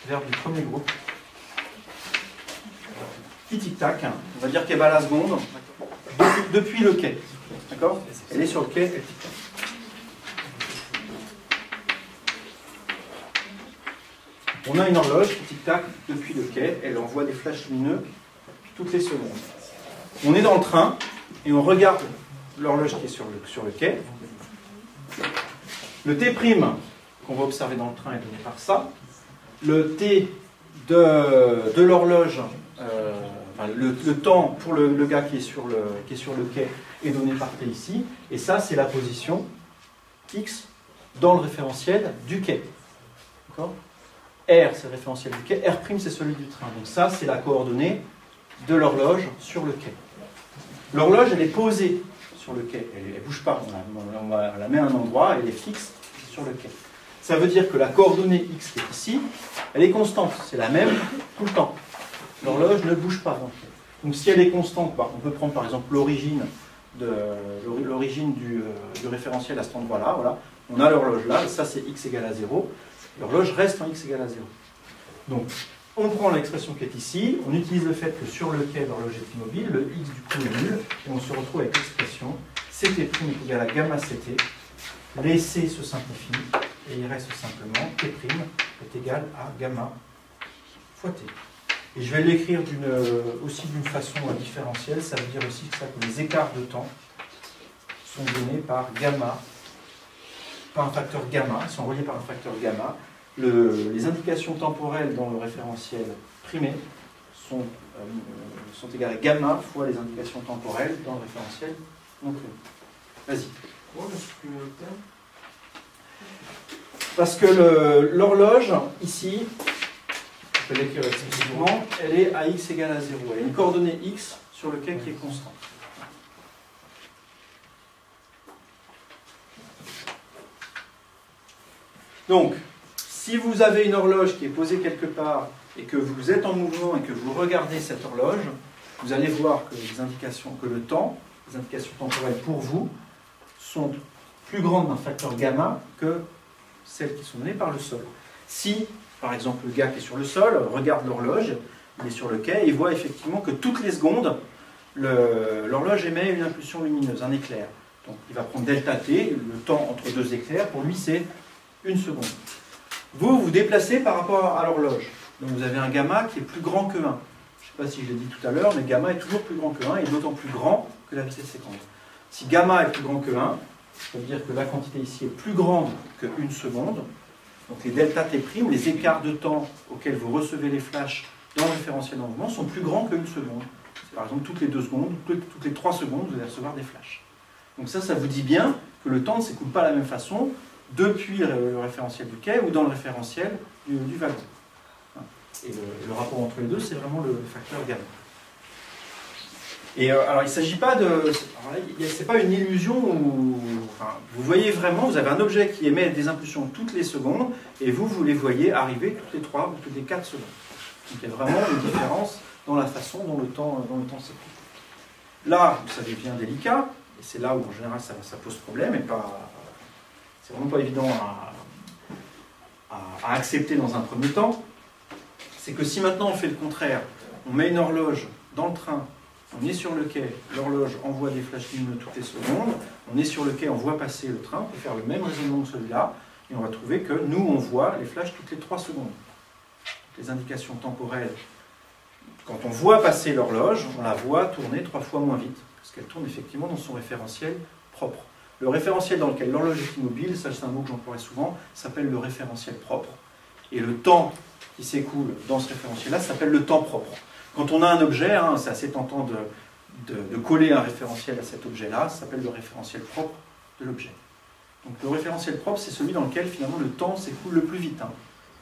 verbe du premier groupe. Qui tic-tac, on va dire qu'elle va à la seconde, depuis le quai. D'accord? Elle est sur le quai, elle tic-tac. On a une horloge qui tic-tac depuis le quai, elle envoie des flashs lumineux toutes les secondes. On est dans le train et on regarde l'horloge qui est sur le quai. Le T' qu'on va observer dans le train est donné par ça. Le T de l'horloge, le temps pour le gars qui est sur le quai est donné par T ici. Et ça, c'est la position X dans le référentiel du quai. D'accord ? R, c'est le référentiel du quai. R', c'est celui du train. Donc ça, c'est la coordonnée de l'horloge sur le quai. L'horloge, elle est posée sur le quai. Elle ne bouge pas. On la met à un endroit, elle est fixe sur le quai. Ça veut dire que la coordonnée X qui est ici, elle est constante. C'est la même tout le temps. L'horloge ne bouge pas dans le quai. Donc si elle est constante, on peut prendre par exemple l'origine du référentiel à cet endroit-là. Voilà. On a l'horloge là, ça c'est X égale à 0. L'horloge reste en X égale à 0. Donc, on prend l'expression qui est ici, on utilise le fait que sur le quai, l'horloge est immobile, le X du coup est nul, et on se retrouve avec l'expression CT' est égal à gamma CT, les C se simplifient, et il reste simplement T' est égal à gamma fois T. Et je vais l'écrire aussi d'une façon différentielle, ça veut dire aussi que les écarts de temps sont donnés par gamma, par un facteur gamma, ils sont reliés par un facteur gamma. Les indications temporelles dans le référentiel primé sont égales à gamma fois les indications temporelles dans le référentiel non primé. Vas-y. Pourquoi on supprime le terme? Parce que l'horloge, ici, je vais l'écrire explicitement, elle est à x égale à 0. Elle a une coordonnée x sur le quai qui est constante. Donc, si vous avez une horloge qui est posée quelque part et que vous êtes en mouvement et que vous regardez cette horloge, vous allez voir que les indications temporelles pour vous sont plus grandes d'un facteur gamma que celles qui sont données par le sol. Si, par exemple, le gars qui est sur le sol regarde l'horloge, il est sur le quai et il voit effectivement que toutes les secondes, l'horloge émet une impulsion lumineuse, un éclair. Donc il va prendre delta t, le temps entre deux éclairs, pour lui c'est 1 seconde. Vous vous déplacez par rapport à l'horloge. Donc vous avez un gamma qui est plus grand que 1. Je ne sais pas si je l'ai dit tout à l'heure, mais gamma est toujours plus grand que 1 et d'autant plus grand que la vitesse séquence. Si gamma est plus grand que 1, ça veut dire que la quantité ici est plus grande que 1 seconde. Donc les delta t', les écarts de temps auxquels vous recevez les flashs dans le référentiel en mouvement sont plus grands que 1 seconde. Par exemple, toutes les 2 secondes, toutes les 3 secondes, vous allez recevoir des flashs. Donc ça vous dit bien que le temps ne s'écoule pas de la même façon depuis le référentiel du quai ou dans le référentiel du wagon. Et le rapport entre les deux, c'est vraiment le facteur gamma. Et alors, il ne s'agit pas de... C'est pas une illusion où... Enfin, vous voyez vraiment, vous avez un objet qui émet des impulsions toutes les secondes, et vous les voyez arriver toutes les 3 ou toutes les 4 secondes. Donc il y a vraiment une différence dans la façon dont le temps s'écoule. Là, ça devient délicat, et c'est là où en général ça pose problème, et pas... C'est vraiment pas évident à accepter dans un premier temps. C'est que si maintenant on fait le contraire, on met une horloge dans le train, on est sur le quai, l'horloge envoie des flashs lumineux toutes les secondes, on est sur le quai, on voit passer le train, on peut faire le même raisonnement que celui-là, et on va trouver que nous, on voit les flashs toutes les 3 secondes. Les indications temporelles, quand on voit passer l'horloge, on la voit tourner 3 fois moins vite, parce qu'elle tourne effectivement dans son référentiel propre. Le référentiel dans lequel l'horloge est immobile, ça c'est un mot que j'emploierai souvent, s'appelle le référentiel propre. Et le temps qui s'écoule dans ce référentiel-là s'appelle le temps propre. Quand on a un objet, c'est assez tentant de coller un référentiel à cet objet-là, ça s'appelle le référentiel propre de l'objet. Donc le référentiel propre, c'est celui dans lequel finalement le temps s'écoule le plus vite.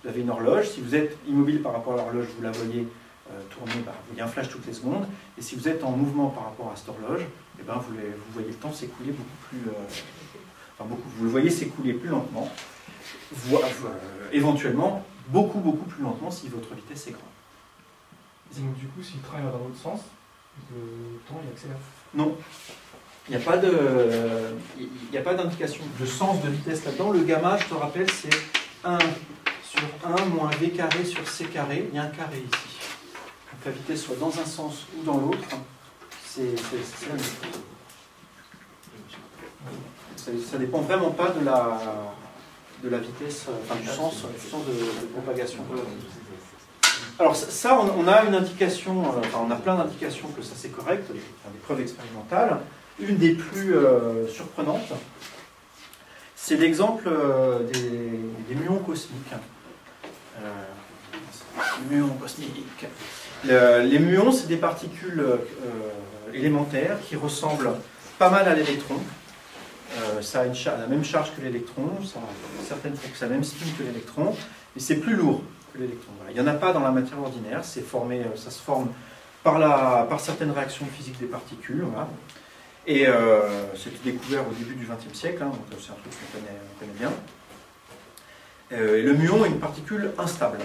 Vous avez une horloge, si vous êtes immobile par rapport à l'horloge, vous la voyez tourner, vous voyez un flash toutes les secondes, et si vous êtes en mouvement par rapport à cette horloge, eh ben vous voyez le temps s'écouler beaucoup plus... vous le voyez s'écouler plus lentement, éventuellement beaucoup plus lentement si votre vitesse est grande. Donc du coup, si le train va dans l'autre sens, le temps il accélère? Non. Il n'y a pas d'indication de sens de vitesse là-dedans. Le gamma, je te rappelle, c'est 1 sur 1 moins v carré sur c carré. Il y a un carré ici. Donc la vitesse soit dans un sens ou dans l'autre, c'est la même chose. Ça ne dépend vraiment pas de la vitesse, enfin du sens de propagation. Alors ça, on a une indication, enfin on a plein d'indications que ça c'est correct, enfin, des preuves expérimentales. Une des plus surprenantes, c'est l'exemple des muons cosmiques. Muons cosmiques. Les muons, c'est des particules élémentaires qui ressemblent pas mal à l'électron. Ça a la même charge que l'électron, ça a la même spin que l'électron, et c'est plus lourd que l'électron. Voilà. Il n'y en a pas dans la matière ordinaire, ça se forme par certaines réactions physiques des particules. Voilà. Et c'était découvert au début du XXe siècle, hein, donc c'est un truc qu'on connaît bien. Et le muon est une particule instable.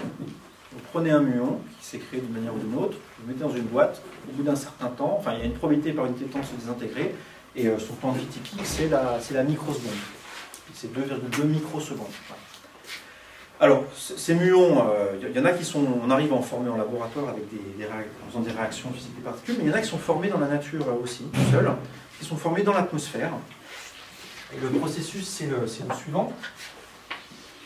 Vous prenez un muon qui s'est créé d'une manière ou d'une autre, vous le mettez dans une boîte, au bout d'un certain temps, enfin il y a une probabilité par unité de temps de se désintégrer, et son temps de vie typique, c'est la microseconde. C'est 2,2 microsecondes. Voilà. Alors, ces muons, il y en a qui sont, on arrive à en former en laboratoire avec en faisant des réactions physiques des particules, mais il y en a qui sont formés dans la nature aussi, tout seuls, qui sont formés dans l'atmosphère. Et le processus, c'est le suivant.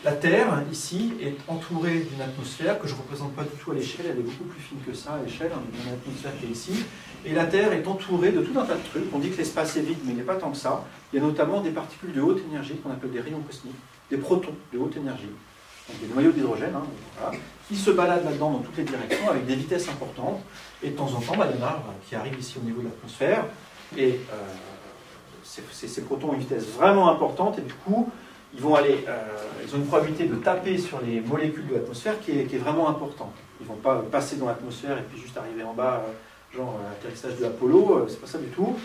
La Terre, ici, est entourée d'une atmosphère que je ne représente pas du tout à l'échelle, elle est beaucoup plus fine que ça à l'échelle, il y a une atmosphère qui est ici. Et la Terre est entourée de tout un tas de trucs. On dit que l'espace est vide, mais il n'est pas tant que ça. Il y a notamment des particules de haute énergie qu'on appelle des rayons cosmiques, des protons de haute énergie, donc des noyaux d'hydrogène, hein, voilà, qui se baladent là-dedans dans toutes les directions avec des vitesses importantes. Et de temps en temps, il y en a qui arrivent ici au niveau de l'atmosphère. Et ces protons ont une vitesse vraiment importante. Et du coup, ils ont une probabilité de taper sur les molécules de l'atmosphère qui est vraiment importante. Ils ne vont pas passer dans l'atmosphère et puis juste arriver en bas, genre l'atterrissage de Apollo, c'est pas ça du tout.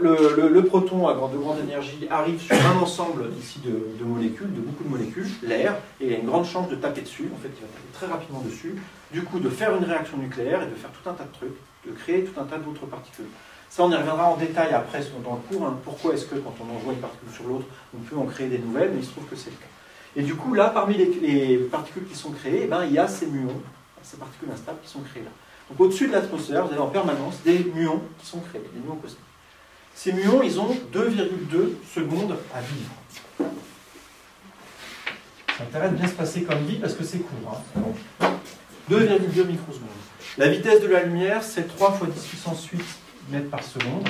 Le proton à de grande énergie arrive sur un ensemble ici de molécules, de beaucoup de molécules, l'air, et il a une grande chance de taper dessus, en fait il va taper très rapidement dessus, du coup de faire une réaction nucléaire et de faire tout un tas de trucs, de créer tout un tas d'autres particules. Ça, on y reviendra en détail après dans le cours. Hein. Pourquoi est-ce que, quand on envoie une particule sur l'autre, on peut en créer des nouvelles, mais il se trouve que c'est le cas. Et du coup, là, parmi les particules qui sont créées, il y a ces muons, ces particules instables qui sont créées là. Donc, au-dessus de l'atmosphère, vous avez en permanence des muons qui sont créés, des muons cosmiques. Ces muons, ils ont 2,2 secondes à vivre. Ça a intérêt de bien se passer comme dit, parce que c'est court. Hein. 2,2 microsecondes. La vitesse de la lumière, c'est 3 fois 10 puissance 8 mètres par seconde.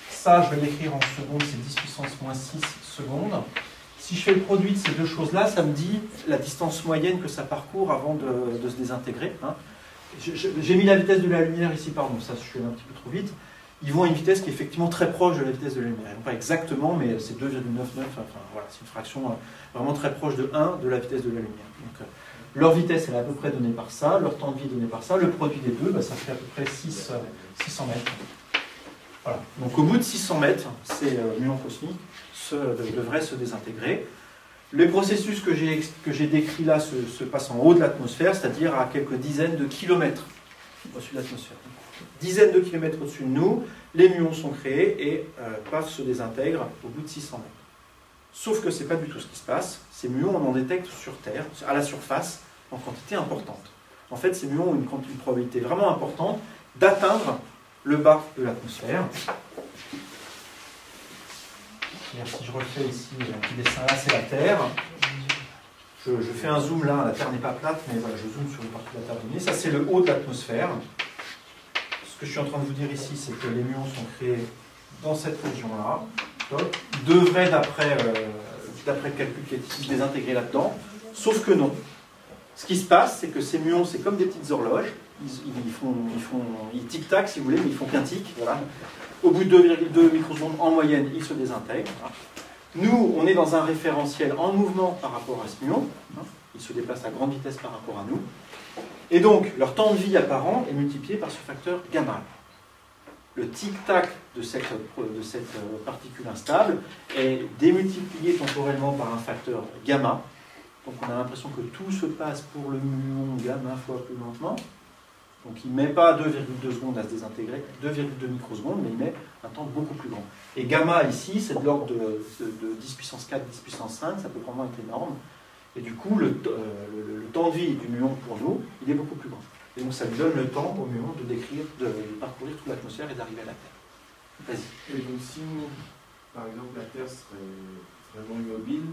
Ça, je vais l'écrire en secondes, c'est 10 puissance moins 6 secondes. Si je fais le produit de ces deux choses-là, ça me dit la distance moyenne que ça parcourt avant de se désintégrer. Hein. J'ai mis la vitesse de la lumière ici, pardon, ça je suis allé un petit peu trop vite. Ils vont à une vitesse qui est effectivement très proche de la vitesse de la lumière. Pas exactement, mais c'est 2,99, enfin voilà, c'est une fraction vraiment très proche de 1 de la vitesse de la lumière. Donc, leur vitesse, elle est à peu près donnée par ça, leur temps de vie est donné par ça, le produit des deux, ça fait à peu près 600 mètres. Voilà. Donc au bout de 600 mètres, ces muons cosmiques devraient se désintégrer. Les processus que j'ai décrits là se passent en haut de l'atmosphère, c'est-à-dire à quelques dizaines de kilomètres au-dessus de l'atmosphère. Dizaines de kilomètres au-dessus de nous, les muons sont créés et se désintègrent au bout de 600 mètres. Sauf que ce n'est pas du tout ce qui se passe. Ces muons, on en détecte sur Terre, à la surface, en quantité importante. En fait, ces muons ont une probabilité vraiment importante d'atteindre le bas de l'atmosphère. Si je refais ici un petit dessin, là c'est la Terre. Je fais un zoom là, la Terre n'est pas plate, mais voilà, je zoome sur une partie de la Terre donnée. Ça c'est le haut de l'atmosphère. Ce que je suis en train de vous dire ici, c'est que les muons sont créés dans cette région-là. Ils devraient, d'après le calcul qui est ici, se désintégrer là-dedans, sauf que non. Ce qui se passe, c'est que ces muons, c'est comme des petites horloges, ils tic-tac si vous voulez, mais ils font qu'un tic, voilà. Au bout de 2,2 microsecondes en moyenne, ils se désintègrent. Voilà. Nous, on est dans un référentiel en mouvement par rapport à ce muon, ils se déplacent à grande vitesse par rapport à nous, et donc leur temps de vie apparent est multiplié par ce facteur gamma. Le tic-tac de cette particule instable est démultiplié temporellement par un facteur gamma. Donc on a l'impression que tout se passe pour le muon gamma fois plus lentement. Donc il ne met pas 2,2 secondes à se désintégrer, 2,2 microsecondes, mais il met un temps beaucoup plus grand. Et gamma ici, c'est de l'ordre de 10 puissance 4, 10 puissance 5, ça peut vraiment être énorme. Et du coup, le temps de vie du muon pour nous, il est beaucoup plus grand. Et donc ça lui donne le temps au muon de parcourir toute l'atmosphère et d'arriver à la Terre. Vas-y. Et donc si, par exemple, la Terre serait vraiment immobile,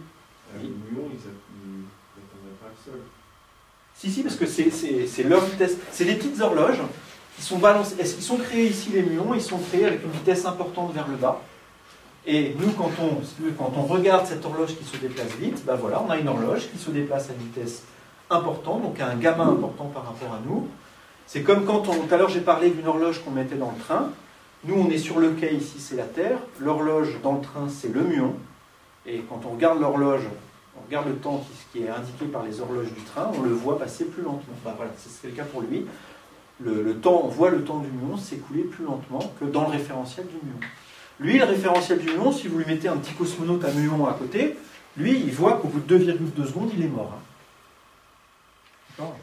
Oui. le muon, il n'atteindrait pas le sol. Si, parce que c'est leur vitesse. C'est des petites horloges qui sont balancées. Ils sont créés ici, les muons, ils sont créés avec une vitesse importante vers le bas. Et nous, quand on regarde cette horloge qui se déplace vite, ben voilà, on a une horloge qui se déplace à une vitesse importante, donc à un gamma important par rapport à nous. C'est comme quand tout à l'heure j'ai parlé d'une horloge qu'on mettait dans le train. Nous, on est sur le quai, ici c'est la Terre. L'horloge dans le train, c'est le muon. Et quand on regarde l'horloge, on regarde le temps qui est indiqué par les horloges du train, on le voit passer plus lentement. Ben voilà, c'est le cas pour lui. On voit le temps du muon s'écouler plus lentement que dans le référentiel du muon. Lui, le référentiel du muon, si vous lui mettez un petit cosmonaute à muon à côté, lui, il voit qu'au bout de 2,2 secondes, il est mort. D'accord ?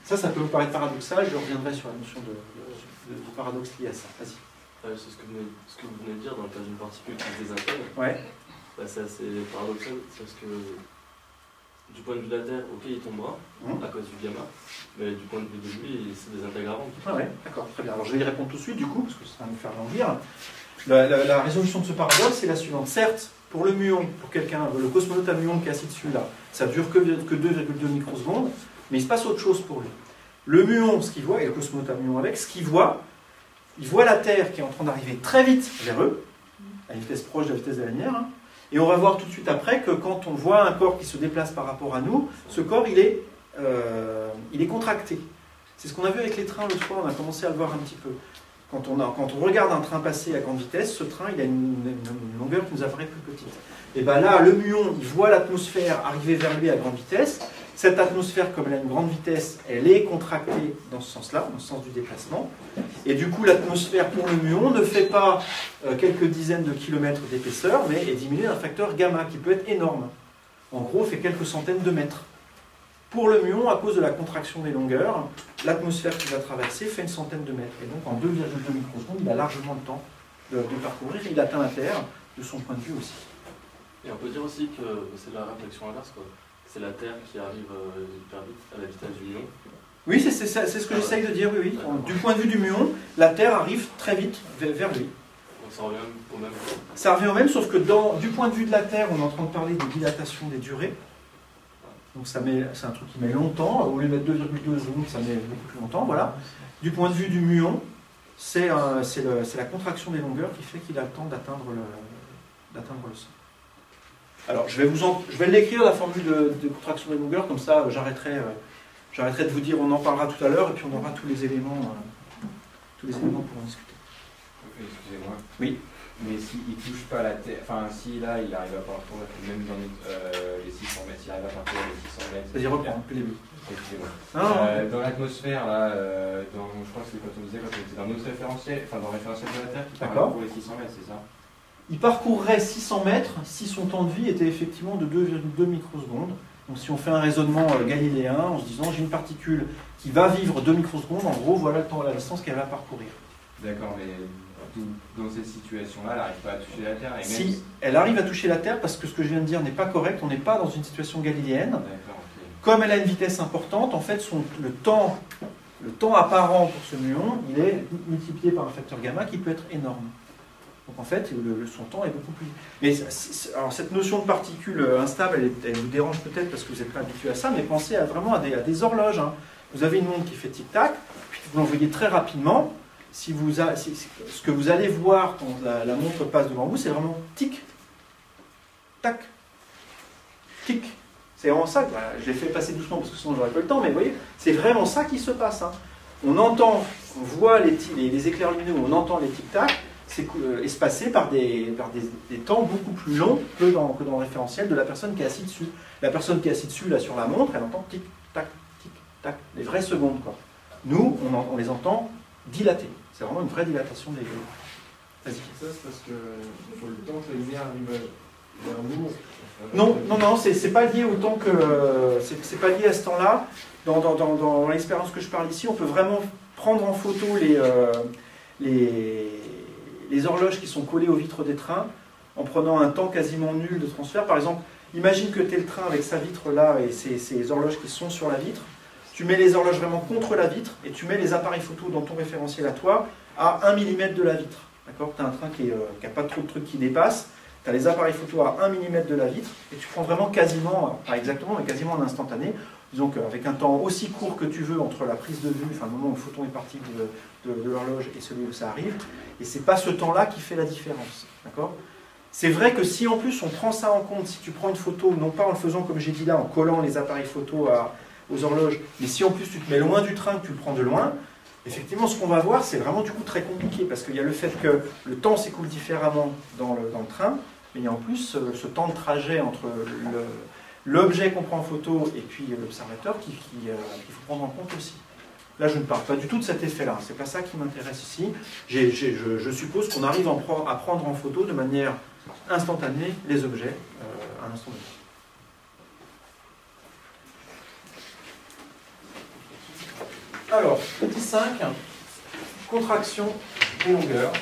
Ça peut vous paraître paradoxal, je reviendrai sur la notion du paradoxe lié à ça. Vas-y. C'est ce que vous venez de dire dans le cas d'une particule qui se désintègre. Ouais. Bah, c'est assez paradoxal parce que du point de vue de la Terre, ok, il tombera à cause du gamma, mais du point de vue de lui, il se désintègre avant. Ah ouais, d'accord, très bien. Alors je vais y répondre tout de suite du coup, parce que ça va nous faire languir. La résolution de ce paradoxe est la suivante. Certes, pour le muon, pour quelqu'un, le cosmonaute à muon qui est assis dessus là, ça dure que 2,2 microsecondes, mais il se passe autre chose pour lui. Le muon, ce qu'il voit, et le cosmonaute à muon avec, ce qu'il voit, il voit la Terre qui est en train d'arriver très vite vers eux, à une vitesse proche de la vitesse de la lumière, hein, et on va voir tout de suite après que quand on voit un corps qui se déplace par rapport à nous, ce corps, il est contracté. C'est ce qu'on a vu avec les trains l'autre fois, on a commencé à le voir un petit peu. Quand on regarde un train passer à grande vitesse, ce train, il a une longueur qui nous apparaît plus petite. Et bien là, le muon, il voit l'atmosphère arriver vers lui à grande vitesse. Cette atmosphère, comme elle a une grande vitesse, elle est contractée dans ce sens-là, dans le sens du déplacement. Et du coup, l'atmosphère pour le muon ne fait pas quelques dizaines de kilomètres d'épaisseur, mais est diminuée d'un facteur gamma, qui peut être énorme. En gros, fait quelques centaines de mètres. Pour le muon, à cause de la contraction des longueurs, l'atmosphère qu'il va traverser fait une centaine de mètres. Et donc, en 2,2 microsecondes, il a largement le temps de parcourir. Il atteint la Terre, de son point de vue aussi. Et on peut dire aussi que c'est la réflexion inverse, quoi. C'est la Terre qui arrive hyper vite à la vitesse du muon. Oui, c'est ce que j'essaye de dire, oui. Du point de vue du muon, la Terre arrive très vite vers lui. Donc ça revient au même. Ça revient au même, sauf que du point de vue de la Terre, on est en train de parler de dilatation des durées. Donc c'est un truc qui met longtemps. Au lieu de mettre 2,2 secondes, ça met beaucoup plus longtemps. Voilà. Du point de vue du muon, c'est la contraction des longueurs qui fait qu'il a le temps d'atteindre le sol. Alors, je vais l'écrire, la formule de contraction des longueurs, comme ça j'arrêterai de vous dire, on en parlera tout à l'heure, et puis on aura tous les éléments pour en discuter. Excusez-moi. Oui. Mais s'il ne touche pas la Terre, enfin si là il arrive à parcourir, même dans les 600 mètres, s'il arrive à parcourir les 600 mètres. Vas-y, reprends, depuis le début. Excusez-moi. Dans l'atmosphère, là, je crois que c'est quand on disait, quand on était dans notre référentiel, enfin dans le référentiel de la Terre, qui parle pour les 600 mètres, c'est ça? Il parcourrait 600 mètres si son temps de vie était effectivement de 2,2 microsecondes. Donc si on fait un raisonnement galiléen en se disant j'ai une particule qui va vivre 2 microsecondes, en gros voilà la distance qu'elle va parcourir. D'accord, mais dans cette situation-là, elle n'arrive pas à toucher la Terre. Et même si elle arrive à toucher la Terre, parce que ce que je viens de dire n'est pas correct, on n'est pas dans une situation galiléenne. D'accord, okay. Comme elle a une vitesse importante, en fait le temps apparent pour ce muon, il est multiplié par un facteur gamma qui peut être énorme. Donc en fait, son temps est beaucoup plus... Mais alors cette notion de particule instable, elle vous dérange peut-être parce que vous n'êtes pas habitué à ça, mais pensez vraiment à des horloges. Hein. Vous avez une montre qui fait tic-tac, puis vous l'envoyez très rapidement. Ce que vous allez voir quand la montre passe devant vous, c'est vraiment tic, tac, tic. C'est vraiment ça. Voilà, je l'ai fait passer doucement parce que sinon j'aurais pas le temps, mais vous voyez, c'est vraiment ça qui se passe. Hein. On voit les éclairs lumineux, on entend les tic-tac, c'est espacé par des temps beaucoup plus longs que dans le référentiel de la personne qui est assise dessus. La personne qui est assise dessus, là, sur la montre, elle entend tic-tac, tic-tac, les vraies secondes, quoi. Nous, on les entend dilater. C'est vraiment une vraie dilatation des vélos. Vas-y. Ça, c'est parce que faut le temps que la lumière arrive vers nous. Non, c'est pas lié au temps que... c'est pas lié à ce temps-là. Dans l'expérience que je parle ici, on peut vraiment prendre en photo les horloges qui sont collées aux vitres des trains en prenant un temps quasiment nul de transfert. Par exemple, imagine que tu es le train avec sa vitre là et ces horloges qui sont sur la vitre. Tu mets les horloges vraiment contre la vitre et tu mets les appareils photo dans ton référentiel à toi à 1 mm de la vitre. D'accord ? Tu as un train qui n'a pas trop de trucs qui dépassent. Tu as les appareils photo à 1 mm de la vitre et tu prends vraiment quasiment, pas exactement, mais quasiment en instantané. Disons qu'avec un temps aussi court que tu veux entre la prise de vue, enfin le moment où le photon est parti de l'horloge et celui où ça arrive, et c'est pas ce temps-là qui fait la différence. D'accord ? C'est vrai que si en plus on prend ça en compte, si tu prends une photo, non pas en le faisant comme j'ai dit là, en collant les appareils photo aux horloges, mais si en plus tu te mets loin du train, que tu le prends de loin, effectivement ce qu'on va voir c'est vraiment du coup très compliqué, parce qu'il y a le fait que le temps s'écoule différemment dans le train, mais il y a en plus ce temps de trajet entre l'objet qu'on prend en photo et puis l'observateur qu'il faut prendre en compte aussi. Là, je ne parle pas du tout de cet effet-là, c'est pas ça qui m'intéresse ici. Je suppose qu'on arrive à prendre en photo de manière instantanée les objets à l'instant donné. Alors, petit 5, contraction des longueurs.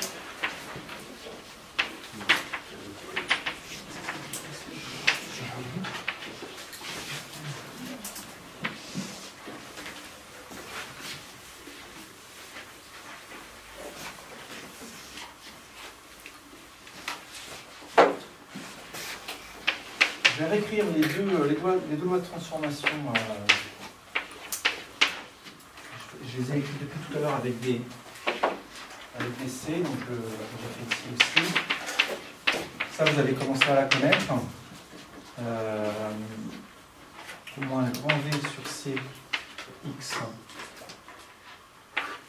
Je vais réécrire les deux lois de transformation. Je les ai écrites depuis tout à l'heure avec des C, donc j'ai fait ici aussi. Ça, vous avez commencé à la connaître. Au moins un grand V sur C, X.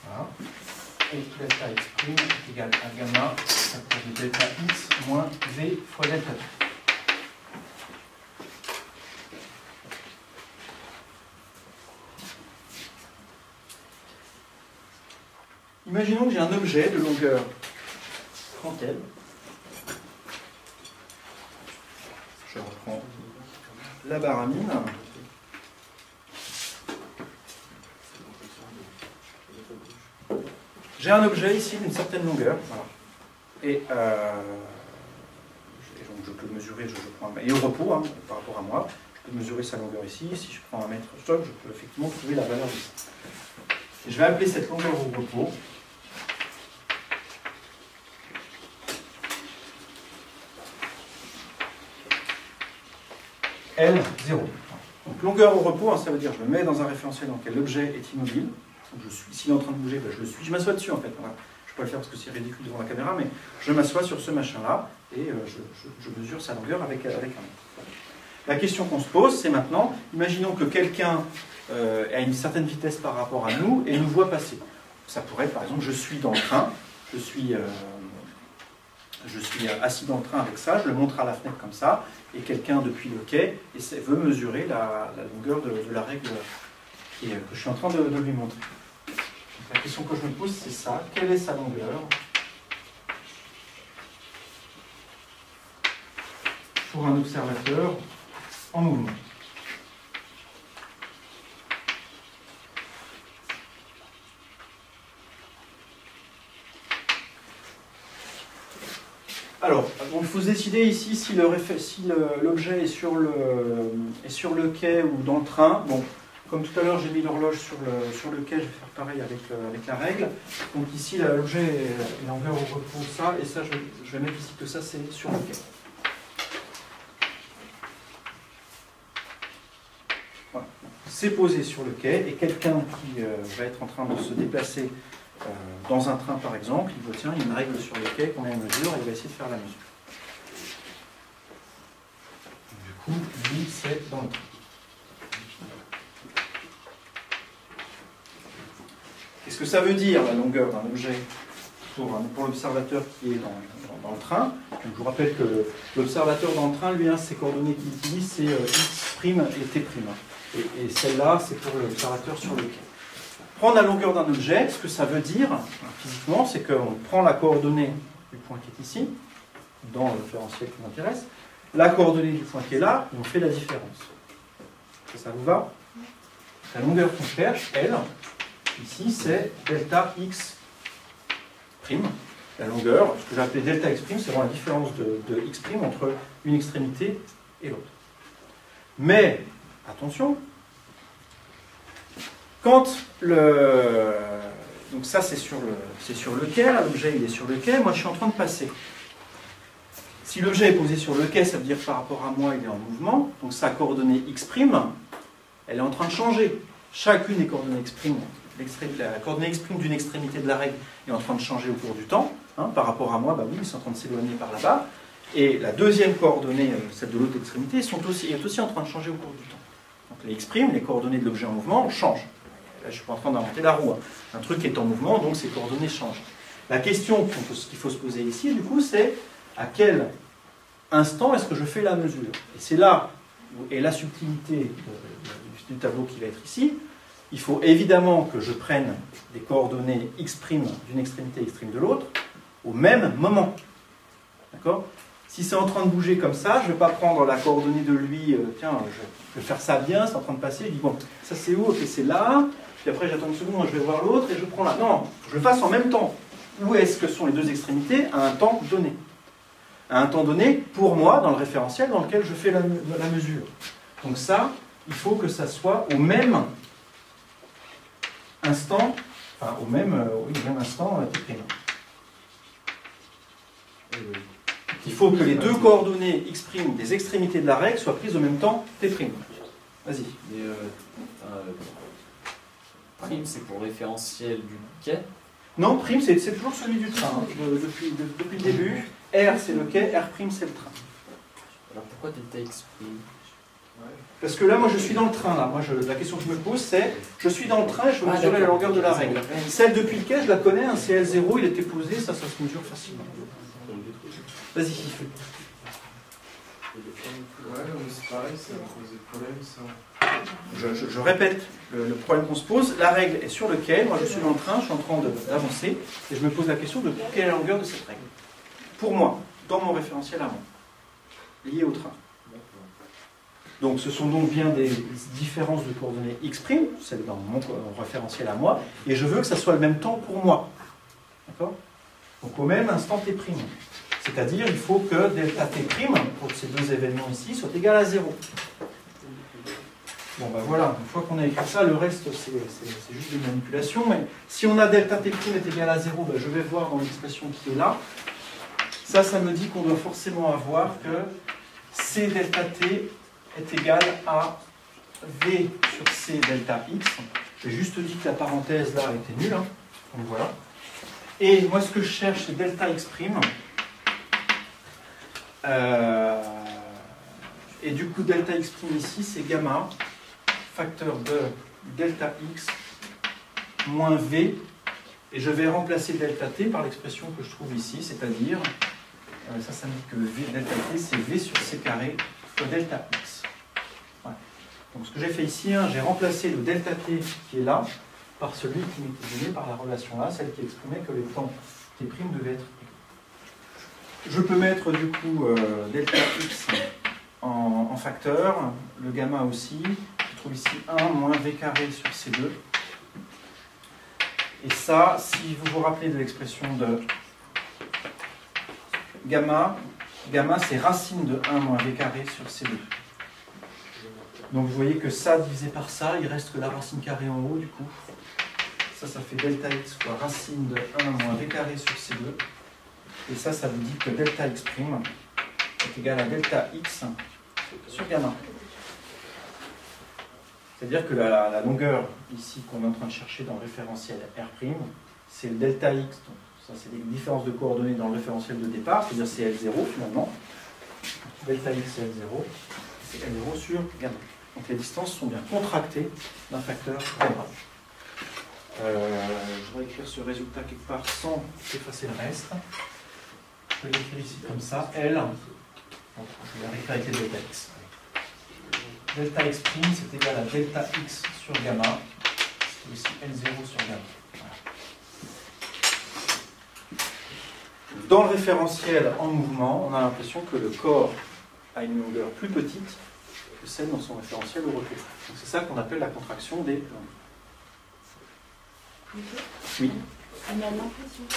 Voilà. Et delta X' est égal à gamma, ça peut être delta X moins V fois delta T. Imaginons que j'ai un objet de longueur grand L. Je reprends la baramine. J'ai un objet ici d'une certaine longueur. Voilà. Et donc je peux mesurer, et au repos, hein, par rapport à moi, je peux mesurer sa longueur ici. Si je prends un mètre stock, je peux effectivement trouver la valeur ici. Et je vais appeler cette longueur au repos L0. Donc longueur au repos, hein, ça veut dire je me mets dans un référentiel dans lequel l'objet est immobile. S'il est en train de bouger, ben je le suis. Je m'assois dessus en fait. Voilà. Je peux pas le faire parce que c'est ridicule devant la caméra, mais je m'assois sur ce machin-là et je mesure sa longueur avec un mètre. La question qu'on se pose, c'est maintenant, imaginons que quelqu'un a une certaine vitesse par rapport à nous et nous voit passer. Ça pourrait être par exemple, je suis dans le train, je suis assis dans le train avec ça, je le montre à la fenêtre comme ça, et quelqu'un depuis le quai veut mesurer la longueur de la règle que je suis en train de lui montrer. Donc, la question que je me pose, c'est ça. Quelle est sa longueur pour un observateur en mouvement? Alors, il faut se décider ici si l'objet est sur le quai ou dans le train. Bon, comme tout à l'heure, j'ai mis l'horloge sur le quai, je vais faire pareil avec la règle. Donc ici, l'objet est envers au repos, ça, et ça, je vais mettre ici que ça, c'est sur le quai. Voilà. C'est posé sur le quai, et quelqu'un qui va être en train de se déplacer dans un train par exemple, il dit tiens, il y a une règle sur le quai, combien de mesure, et il va essayer de faire la mesure. Du coup, lui, c'est dans le train. Qu'est-ce que ça veut dire la longueur d'un objet pour l'observateur qui est dans le train? Donc, je vous rappelle que l'observateur dans le train, lui, ses coordonnées qu'il utilise, c'est x' et t'. Et celle-là, c'est pour l'observateur sur le quai. Prendre la longueur d'un objet, ce que ça veut dire, physiquement, c'est qu'on prend la coordonnée du point qui est ici, dans le référentiel qui m'intéresse, la coordonnée du point qui est là, et on fait la différence. Ça vous va? La longueur qu'on cherche, elle, ici, c'est delta x prime. La longueur, ce que j'ai appelé delta x prime, c'est vraiment la différence de x prime entre une extrémité et l'autre. Mais, attention, quand le... Donc ça, c'est sur le quai, l'objet il est sur le quai, moi je suis en train de passer. Si l'objet est posé sur le quai, ça veut dire que par rapport à moi, il est en mouvement, donc sa coordonnée x', elle est en train de changer. Chacune des coordonnées x', la coordonnée x' d'une extrémité de la règle est en train de changer au cours du temps. Hein, par rapport à moi, bah oui, ils sont en train de s'éloigner par là-bas. Et la deuxième coordonnée, celle de l'autre extrémité, est aussi en train de changer au cours du temps. Donc les x', les coordonnées de l'objet en mouvement, changent. Là, je ne suis pas en train d'inventer la roue. Hein. Un truc qui est en mouvement, donc ses coordonnées changent. La question qu'il faut se poser ici, du coup, c'est à quel instant est-ce que je fais la mesure? Et c'est là où est la subtilité du tableau qui va être ici. Il faut évidemment que je prenne des coordonnées x' d'une extrémité et x' de l'autre au même moment. D'accord? Si c'est en train de bouger comme ça, je ne vais pas prendre la coordonnée de lui, tiens, je vais faire ça bien, c'est en train de passer, je dis bon, ça c'est où? Ok, c'est là, puis après j'attends une seconde, je vais voir l'autre et je prends là. Non, je le fasse en même temps. Où est-ce que sont les deux extrémités à un temps donné? À un temps donné, pour moi, dans le référentiel dans lequel je fais la mesure. Donc ça, il faut que ça soit au même instant, enfin au même instant t'. Il faut que les deux coordonnées x' des extrémités de la règle soient prises au même temps t'. Vas-y. Prime, c'est pour le référentiel du quai. Non, prime, c'est toujours celui du train, hein, depuis le début. R, c'est le quai, R', c'est le train. Alors pourquoi delta x prime? Parce que là, moi, je suis dans le train. Là. Moi, la question que je me pose, c'est, je suis dans le train et je veux mesurer la longueur de la règle. Celle depuis le quai, je la connais, un CL0, il était posé, ça se mesure facilement. Vas-y. Ouais, mais c'est pareil, ça va poser problème, ça. Je répète le problème qu'on se pose. La règle est sur le quai, moi je suis dans le train, je suis en train d'avancer, et je me pose la question de quelle est la longueur de cette règle. Pour moi, dans mon référentiel à moi, lié au train. Donc ce sont donc bien des différences de coordonnées x', celle dans mon référentiel à moi, et je veux que ça soit le même temps pour moi. D'accord? Donc au même instant t'. C'est-à-dire, il faut que delta t', pour ces deux événements ici, soit égal à 0. Bon ben voilà, une fois qu'on a écrit ça, le reste c'est juste des manipulations, mais si on a delta t' est égal à 0, ben je vais voir dans l'expression qui est là. Ça me dit qu'on doit forcément avoir que c delta t est égal à v sur c delta x. J'ai juste dit que la parenthèse là était nulle, hein. Donc voilà. Et moi ce que je cherche c'est delta x'. Et du coup delta x' ici c'est gamma facteur de delta x moins v, et je vais remplacer delta t par l'expression que je trouve ici, c'est-à-dire ça me dit que delta t c'est v sur c carré fois delta x. Ouais. Donc ce que j'ai fait ici, hein, j'ai remplacé le delta t qui est là par celui qui m'était donné par la relation là, celle qui exprimait que les temps t' devaient être égaux. Je peux mettre du coup delta x en facteur, le gamma aussi. Je trouve ici 1 moins v carré sur c2. Et ça, si vous vous rappelez de l'expression de gamma c'est racine de 1 moins v carré sur c2. Donc vous voyez que ça divisé par ça, il reste que la racine carrée en haut du coup. Ça fait delta x fois racine de 1 moins v carré sur c2. Et ça vous dit que delta x' est égal à delta x sur gamma. C'est-à-dire que la longueur ici qu'on est en train de chercher dans le référentiel R', c'est le delta x. Donc ça, c'est les différences de coordonnées dans le référentiel de départ, c'est-à-dire c'est L0 finalement. Delta x c'est L0, c'est L0 sur gamma. Donc les distances sont bien contractées d'un facteur gamma. Je vais écrire ce résultat quelque part sans effacer le reste. Je vais l'écrire ici comme ça, L. Donc, je vais l'écrire avec les delta x. Delta x' c'est égal à delta x sur gamma, c'est aussi L0 sur gamma. Voilà. Dans le référentiel en mouvement, on a l'impression que le corps a une longueur plus petite que celle dans son référentiel au retour. C'est ça qu'on appelle la contraction des longueurs. Oui. On a l'impression que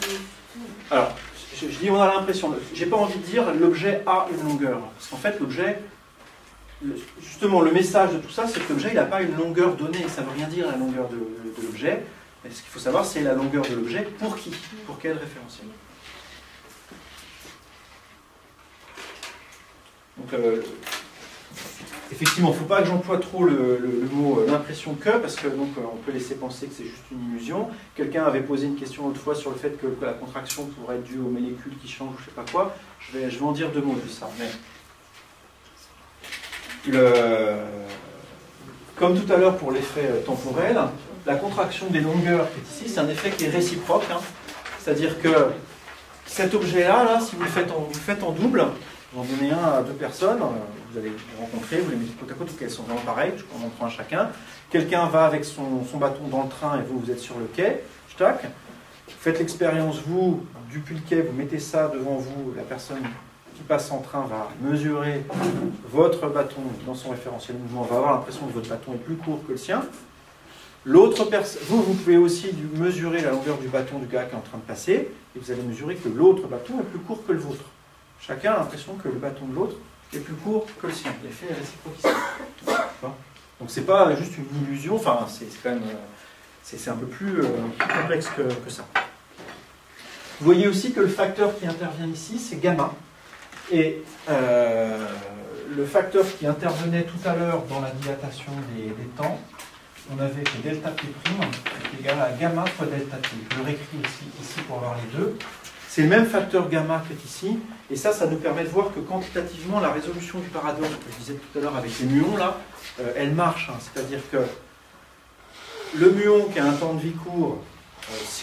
c'est... Alors, je dis on a l'impression. J'ai pas envie de dire l'objet a une longueur. Parce qu'en fait, l'objet, justement, le message de tout ça, c'est que l'objet, il n'a pas une longueur donnée. Ça ne veut rien dire la longueur de l'objet. Mais ce qu'il faut savoir, c'est la longueur de l'objet pour qui? Pour quel référentiel? Donc, effectivement, il ne faut pas que j'emploie trop le mot l'impression que, parce que donc, on peut laisser penser que c'est juste une illusion. Quelqu'un avait posé une question l'autre fois sur le fait que la contraction pourrait être due aux molécules qui changent ou je ne sais pas quoi. Je vais en dire deux mots de ça. Mais comme tout à l'heure pour l'effet temporel, la contraction des longueurs qui est ici, c'est un effet qui est réciproque. Hein. C'est-à-dire que cet objet-là, si vous le faites en double, vous en donnez un à deux personnes, vous allez les rencontrer, vous les mettez côte à côte, qu'elles sont vraiment pareilles, on en prend un chacun. Quelqu'un va avec son bâton dans le train et vous êtes sur le quai, tac. Vous faites l'expérience, vous, depuis le quai, vous mettez ça devant vous, la personne qui passe en train va mesurer votre bâton dans son référentiel mouvement, va avoir l'impression que votre bâton est plus court que le sien. L'autre personne, vous pouvez aussi mesurer la longueur du bâton du gars qui est en train de passer, et vous allez mesurer que l'autre bâton est plus court que le vôtre. Chacun a l'impression que le bâton de l'autre est plus court que le sien. L'effet est réciproque. Donc c'est pas juste une illusion, enfin c'est quand même c'est un peu plus complexe que ça. Vous voyez aussi que le facteur qui intervient ici, c'est gamma. Et le facteur qui intervenait tout à l'heure dans la dilatation des temps, on avait que delta P' est égal à gamma fois delta T. Je le réécris aussi ici pour avoir les deux. C'est le même facteur gamma qui est ici, et ça nous permet de voir que quantitativement, la résolution du paradoxe que je disais tout à l'heure avec les muons, là, elle marche. Hein. C'est-à-dire que le muon qui a un temps de vie court,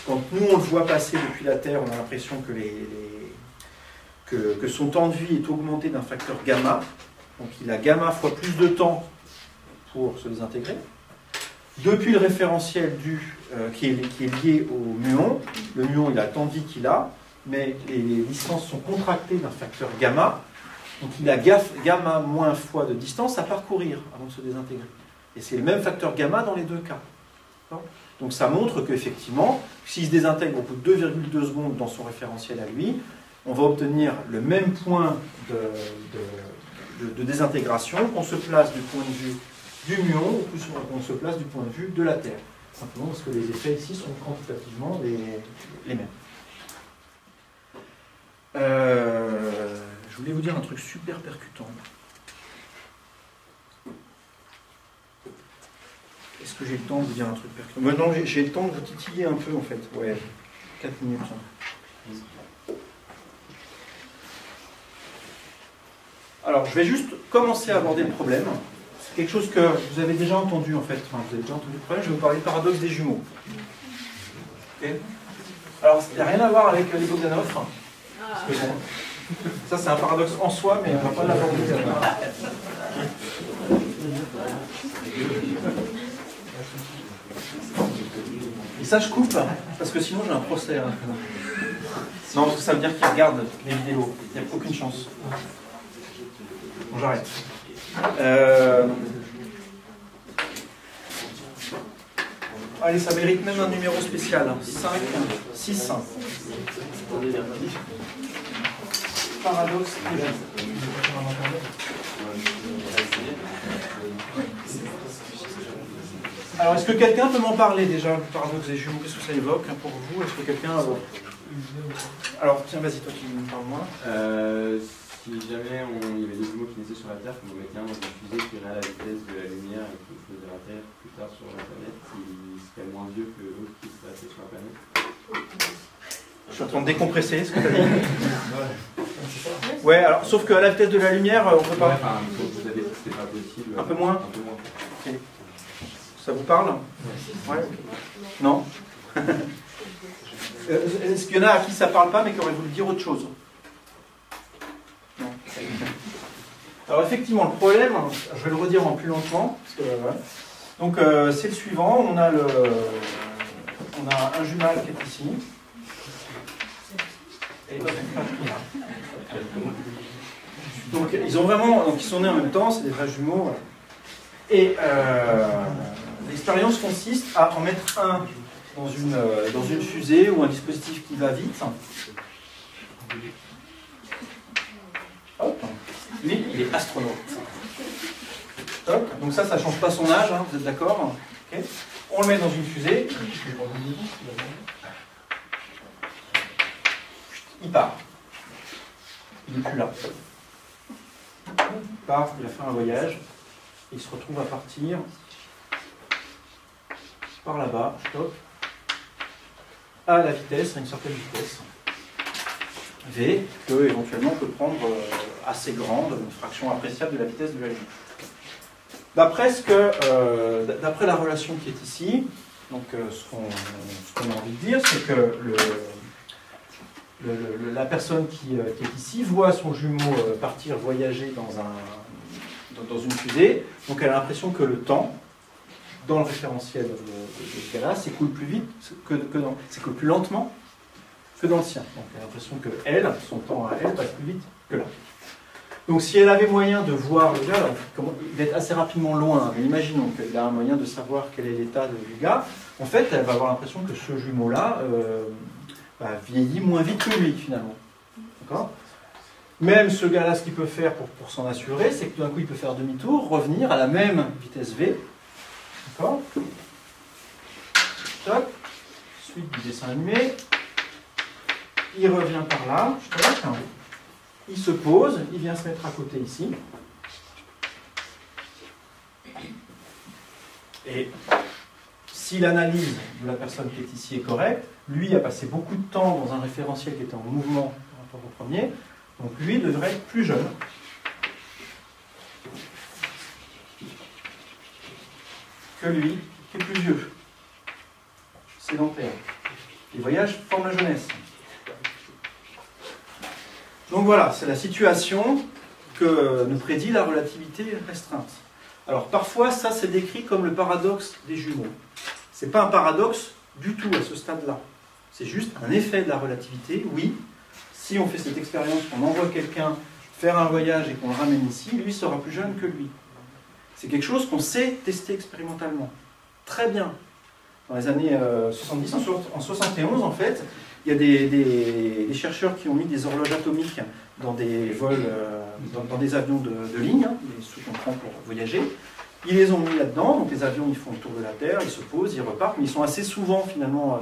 quand nous on le voit passer depuis la Terre, on a l'impression que son temps de vie est augmenté d'un facteur gamma, donc il a gamma fois plus de temps pour se désintégrer. Depuis le référentiel qui est lié au muon, le muon il a le temps de vie qu'il a, mais les distances sont contractées d'un facteur gamma, donc il a gamma moins fois de distance à parcourir avant de se désintégrer. Et c'est le même facteur gamma dans les deux cas. Donc ça montre qu'effectivement, s'il se désintègre au bout de 2,2 secondes dans son référentiel à lui, on va obtenir le même point de désintégration qu'on se place du point de vue du muon ou plus qu'on se place du point de vue de la Terre. Simplement parce que les effets ici sont quantitativement les mêmes. Je voulais vous dire un truc super percutant. Est-ce que j'ai le temps de vous dire un truc percutant? Maintenant, j'ai le temps de vous titiller un peu en fait. Ouais, 4 minutes. Alors, je vais juste commencer à aborder le problème. C'est quelque chose que vous avez déjà entendu en fait. Enfin, vous avez déjà entendu le problème. Je vais vous parler du paradoxe des jumeaux. Okay. Alors, ça n'a rien à voir avec les Bogdanov. Parce que bon, ça c'est un paradoxe en soi, mais on ne va pas l'aborder. Et ça je coupe, parce que sinon j'ai un procès. Hein. Non, parce que ça veut dire qu'ils regardent les vidéos. Il n'y a aucune chance. Bon, j'arrête. Allez, ça mérite même un numéro spécial. 5, 6. Paradoxe des jumeaux. Alors, est-ce que quelqu'un peut m'en parler déjà, du paradoxe des jumeaux? Qu'est-ce que ça évoque pour vous? Est-ce que quelqu'un... Alors, tiens, vas-y, toi qui me parles moins. Si jamais il y avait des jumeaux qui naissaient sur la Terre, que vous mettez un dans une fusée qui irait à la vitesse de la lumière et qui faisait la Terre plus tard sur la planète, il serait moins vieux que l'autre qui serait resté sur la planète. Je suis en train de décompresser ce que tu as dit. Ouais, alors, sauf qu'à la vitesse de la lumière, on peut pas... Enfin, vous avez dit que c'était pas possible. Un peu moins. Un peu moins. Okay. Ça vous parle? Ouais. Non. Est-ce qu'il y en a à qui ça parle pas, mais qui auraient voulu dire autre chose? Non. Alors effectivement, le problème, je vais le redire en plus lentement, parce que, ouais. Donc c'est le suivant, on a un jumal qui est ici, et donc ils ont vraiment, donc ils sont nés en même temps, c'est des vrais jumeaux, ouais. Et l'expérience consiste à en mettre un dans une fusée ou un dispositif qui va vite. Hop. Lui, il est astronaute. Hop. Donc ça ne change pas son âge, hein, vous êtes d'accord? Okay. On le met dans une fusée. Il part. Il n'est plus là. Il part, il a fait un voyage. Il se retrouve à partir par là-bas, stop, à la vitesse, à une certaine vitesse, V, que éventuellement peut prendre assez grande, une fraction appréciable de la vitesse de la lumière. D'après la relation qui est ici, donc ce qu'on a envie de dire, c'est que la personne qui est ici voit son jumeau partir voyager dans une fusée, donc elle a l'impression que le temps, dans le référentiel de ce cas-là, s'écoule plus vite, s'écoule plus lentement que dans le sien. Donc elle a l'impression que elle, son temps à elle, passe plus vite que là. Donc si elle avait moyen de voir le gars, d'être assez rapidement loin, mais imaginons qu'elle a un moyen de savoir quel est l'état du gars, en fait elle va avoir l'impression que ce jumeau-là vieillit moins vite que lui finalement. D'accord ? Même ce gars-là, ce qu'il peut faire pour s'en assurer, c'est que tout d'un coup il peut faire demi-tour, revenir à la même vitesse V. D'accord ? Stop. Suite du dessin animé. Il revient par là. Stop. Il se pose. Il vient se mettre à côté ici. Et si l'analyse de la personne qui est ici est correcte, lui a passé beaucoup de temps dans un référentiel qui était en mouvement par rapport au premier. Donc lui devrait être plus jeune. Que lui, qui est plus vieux, sédentaire. Les voyages forment la jeunesse. Donc voilà, c'est la situation que nous prédit la relativité restreinte. Alors parfois, ça c'est décrit comme le paradoxe des jumeaux. Ce n'est pas un paradoxe du tout à ce stade-là. C'est juste un effet de la relativité. Oui, si on fait cette expérience, qu'on envoie quelqu'un faire un voyage et qu'on le ramène ici, lui sera plus jeune que lui. C'est quelque chose qu'on sait tester expérimentalement. Très bien. Dans les années 70, en 71, en fait, il y a des chercheurs qui ont mis des horloges atomiques dans des vols, dans des avions de ligne, ceux qu'on prend pour voyager. Ils les ont mis là-dedans, donc les avions ils font le tour de la Terre, ils se posent, ils repartent, mais ils sont assez souvent finalement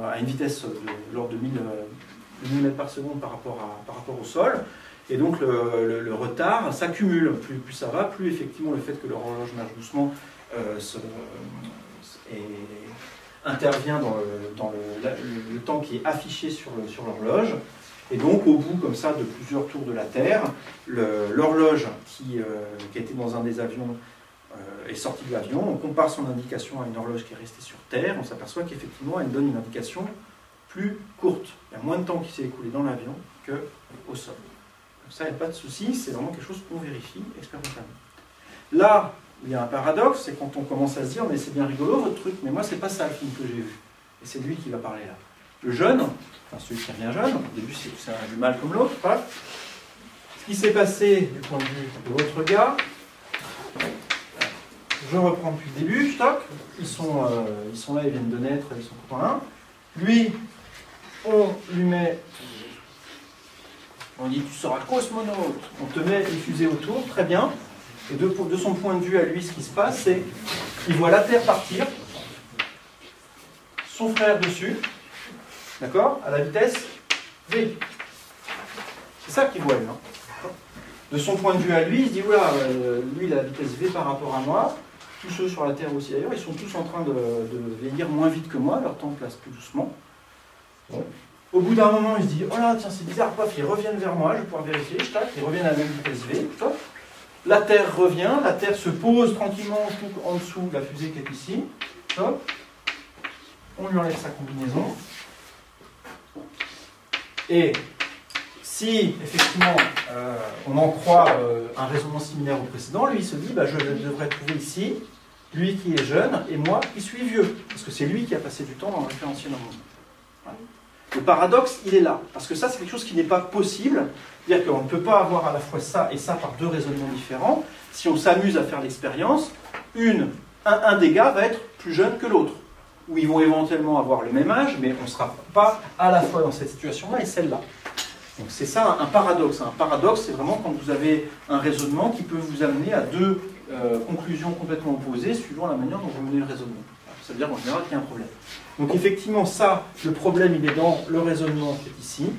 à une vitesse de l'ordre de 1000 mètres par seconde par rapport au sol. Et donc le retard s'accumule. Plus ça va, plus effectivement le fait que leur horloge marche doucement intervient dans le temps qui est affiché sur l'horloge. Et donc au bout comme ça de plusieurs tours de la Terre, l'horloge qui était dans un des avions est sortie de l'avion. On compare son indication à une horloge qui est restée sur Terre. On s'aperçoit qu'effectivement elle donne une indication plus courte. Il y a moins de temps qui s'est écoulé dans l'avion qu'au sol. Ça, il n'y a pas de souci, c'est vraiment quelque chose qu'on vérifie expérimentalement. Là, il y a un paradoxe, c'est quand on commence à se dire, mais c'est bien rigolo votre truc, mais moi, c'est pas ça le film que j'ai vu. Et c'est lui qui va parler là. Le jeune, enfin celui qui revient jeune, au début, c'est du mal comme l'autre, pas. Ce qui s'est passé du point de vue de votre gars, je reprends depuis le début, stock, ils sont là, ils viennent de naître, ils sont copains. Lui, on lui met... On dit, tu seras cosmonaute. On te met une fusée autour, très bien. Et de son point de vue à lui, ce qui se passe, c'est qu'il voit la Terre partir, son frère dessus, d'accord, à la vitesse V. C'est ça qu'il voit, lui. Hein. De son point de vue à lui, il se dit, oula, lui, il a la vitesse V par rapport à moi. Tous ceux sur la Terre aussi d'ailleurs, ils sont tous en train de vieillir moins vite que moi, leur temps passe plus doucement. Bon. Au bout d'un moment, il se dit, oh là, tiens, c'est bizarre, paf, ils reviennent vers moi, je vais pouvoir vérifier, ils reviennent à la même vitesse V, stop. La Terre revient, la Terre se pose tranquillement en dessous de la fusée qui est ici, stop. On lui enlève sa combinaison. Et si, effectivement, on en croit un raisonnement similaire au précédent, lui, il se dit, bah, je devrais trouver ici, lui qui est jeune, et moi qui suis vieux, parce que c'est lui qui a passé du temps dans le référentiel en monde. Voilà. Le paradoxe, il est là, parce que ça, c'est quelque chose qui n'est pas possible, c'est-à-dire qu'on ne peut pas avoir à la fois ça et ça par deux raisonnements différents. Si on s'amuse à faire l'expérience, un des gars va être plus jeune que l'autre. où ils vont éventuellement avoir le même âge, mais on ne sera pas à la fois dans cette situation-là et celle-là. Donc c'est ça un paradoxe. Un paradoxe, c'est vraiment quand vous avez un raisonnement qui peut vous amener à deux conclusions complètement opposées suivant la manière dont vous menez le raisonnement. Ça veut dire en général qu'il y a un problème. Donc effectivement, ça, le problème, il est dans le raisonnement qui est ici.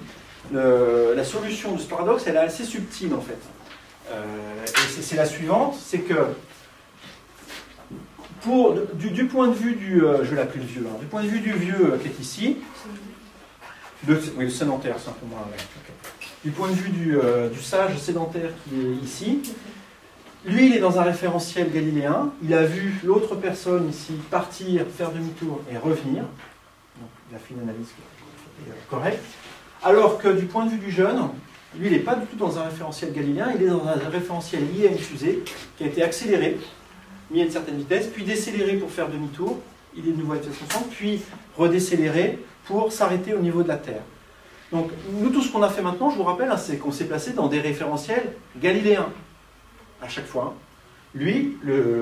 La solution de ce paradoxe, elle est assez subtile en fait. Et c'est la suivante, c'est que du point de vue du... je vais l'appeler le vieux. Du point de vue du vieux qui est ici, le sédentaire simplement. Okay. Du point de vue du sage sédentaire qui est ici, lui il est dans un référentiel galiléen, il a vu l'autre personne ici partir, faire demi-tour et revenir. Donc il a fait une analyse qui est correcte. Alors que du point de vue du jeune, lui il n'est pas du tout dans un référentiel galiléen, il est dans un référentiel lié à une fusée qui a été accélérée, mis à une certaine vitesse, puis décélérée pour faire demi-tour, il est de nouveau à vitesse constante, puis redécéléré pour s'arrêter au niveau de la Terre. Donc, nous, tout ce qu'on a fait maintenant, je vous rappelle, c'est qu'on s'est placé dans des référentiels galiléens, à chaque fois. Lui, le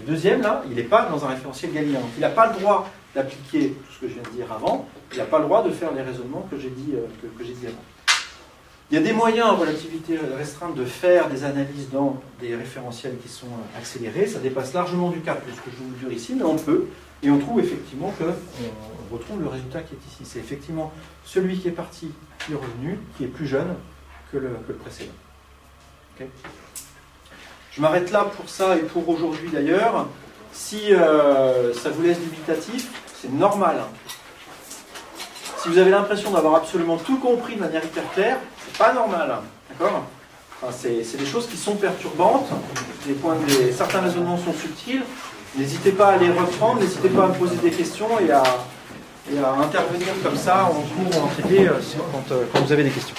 deuxième, là, il n'est pas dans un référentiel galiléen. Donc, il n'a pas le droit d'appliquer tout ce que je viens de dire avant, il n'a pas le droit de faire les raisonnements que j'ai dit avant. Il y a des moyens en relativité restreinte de faire des analyses dans des référentiels qui sont accélérés. Ça dépasse largement du cadre de ce que je vous dire ici, mais on peut. Et on trouve effectivement qu'on retrouve le résultat qui est ici. C'est effectivement celui qui est parti, qui est revenu, qui est plus jeune que le précédent. Okay. Je m'arrête là pour ça et pour aujourd'hui d'ailleurs. Si ça vous laisse dubitatif, c'est normal. Si vous avez l'impression d'avoir absolument tout compris de manière hyper claire, c'est pas normal. D'accord ? Enfin, c'est des choses qui sont perturbantes. Certains raisonnements sont subtils. N'hésitez pas à les reprendre, n'hésitez pas à me poser des questions et à intervenir comme ça en cours ou en TV quand vous avez des questions.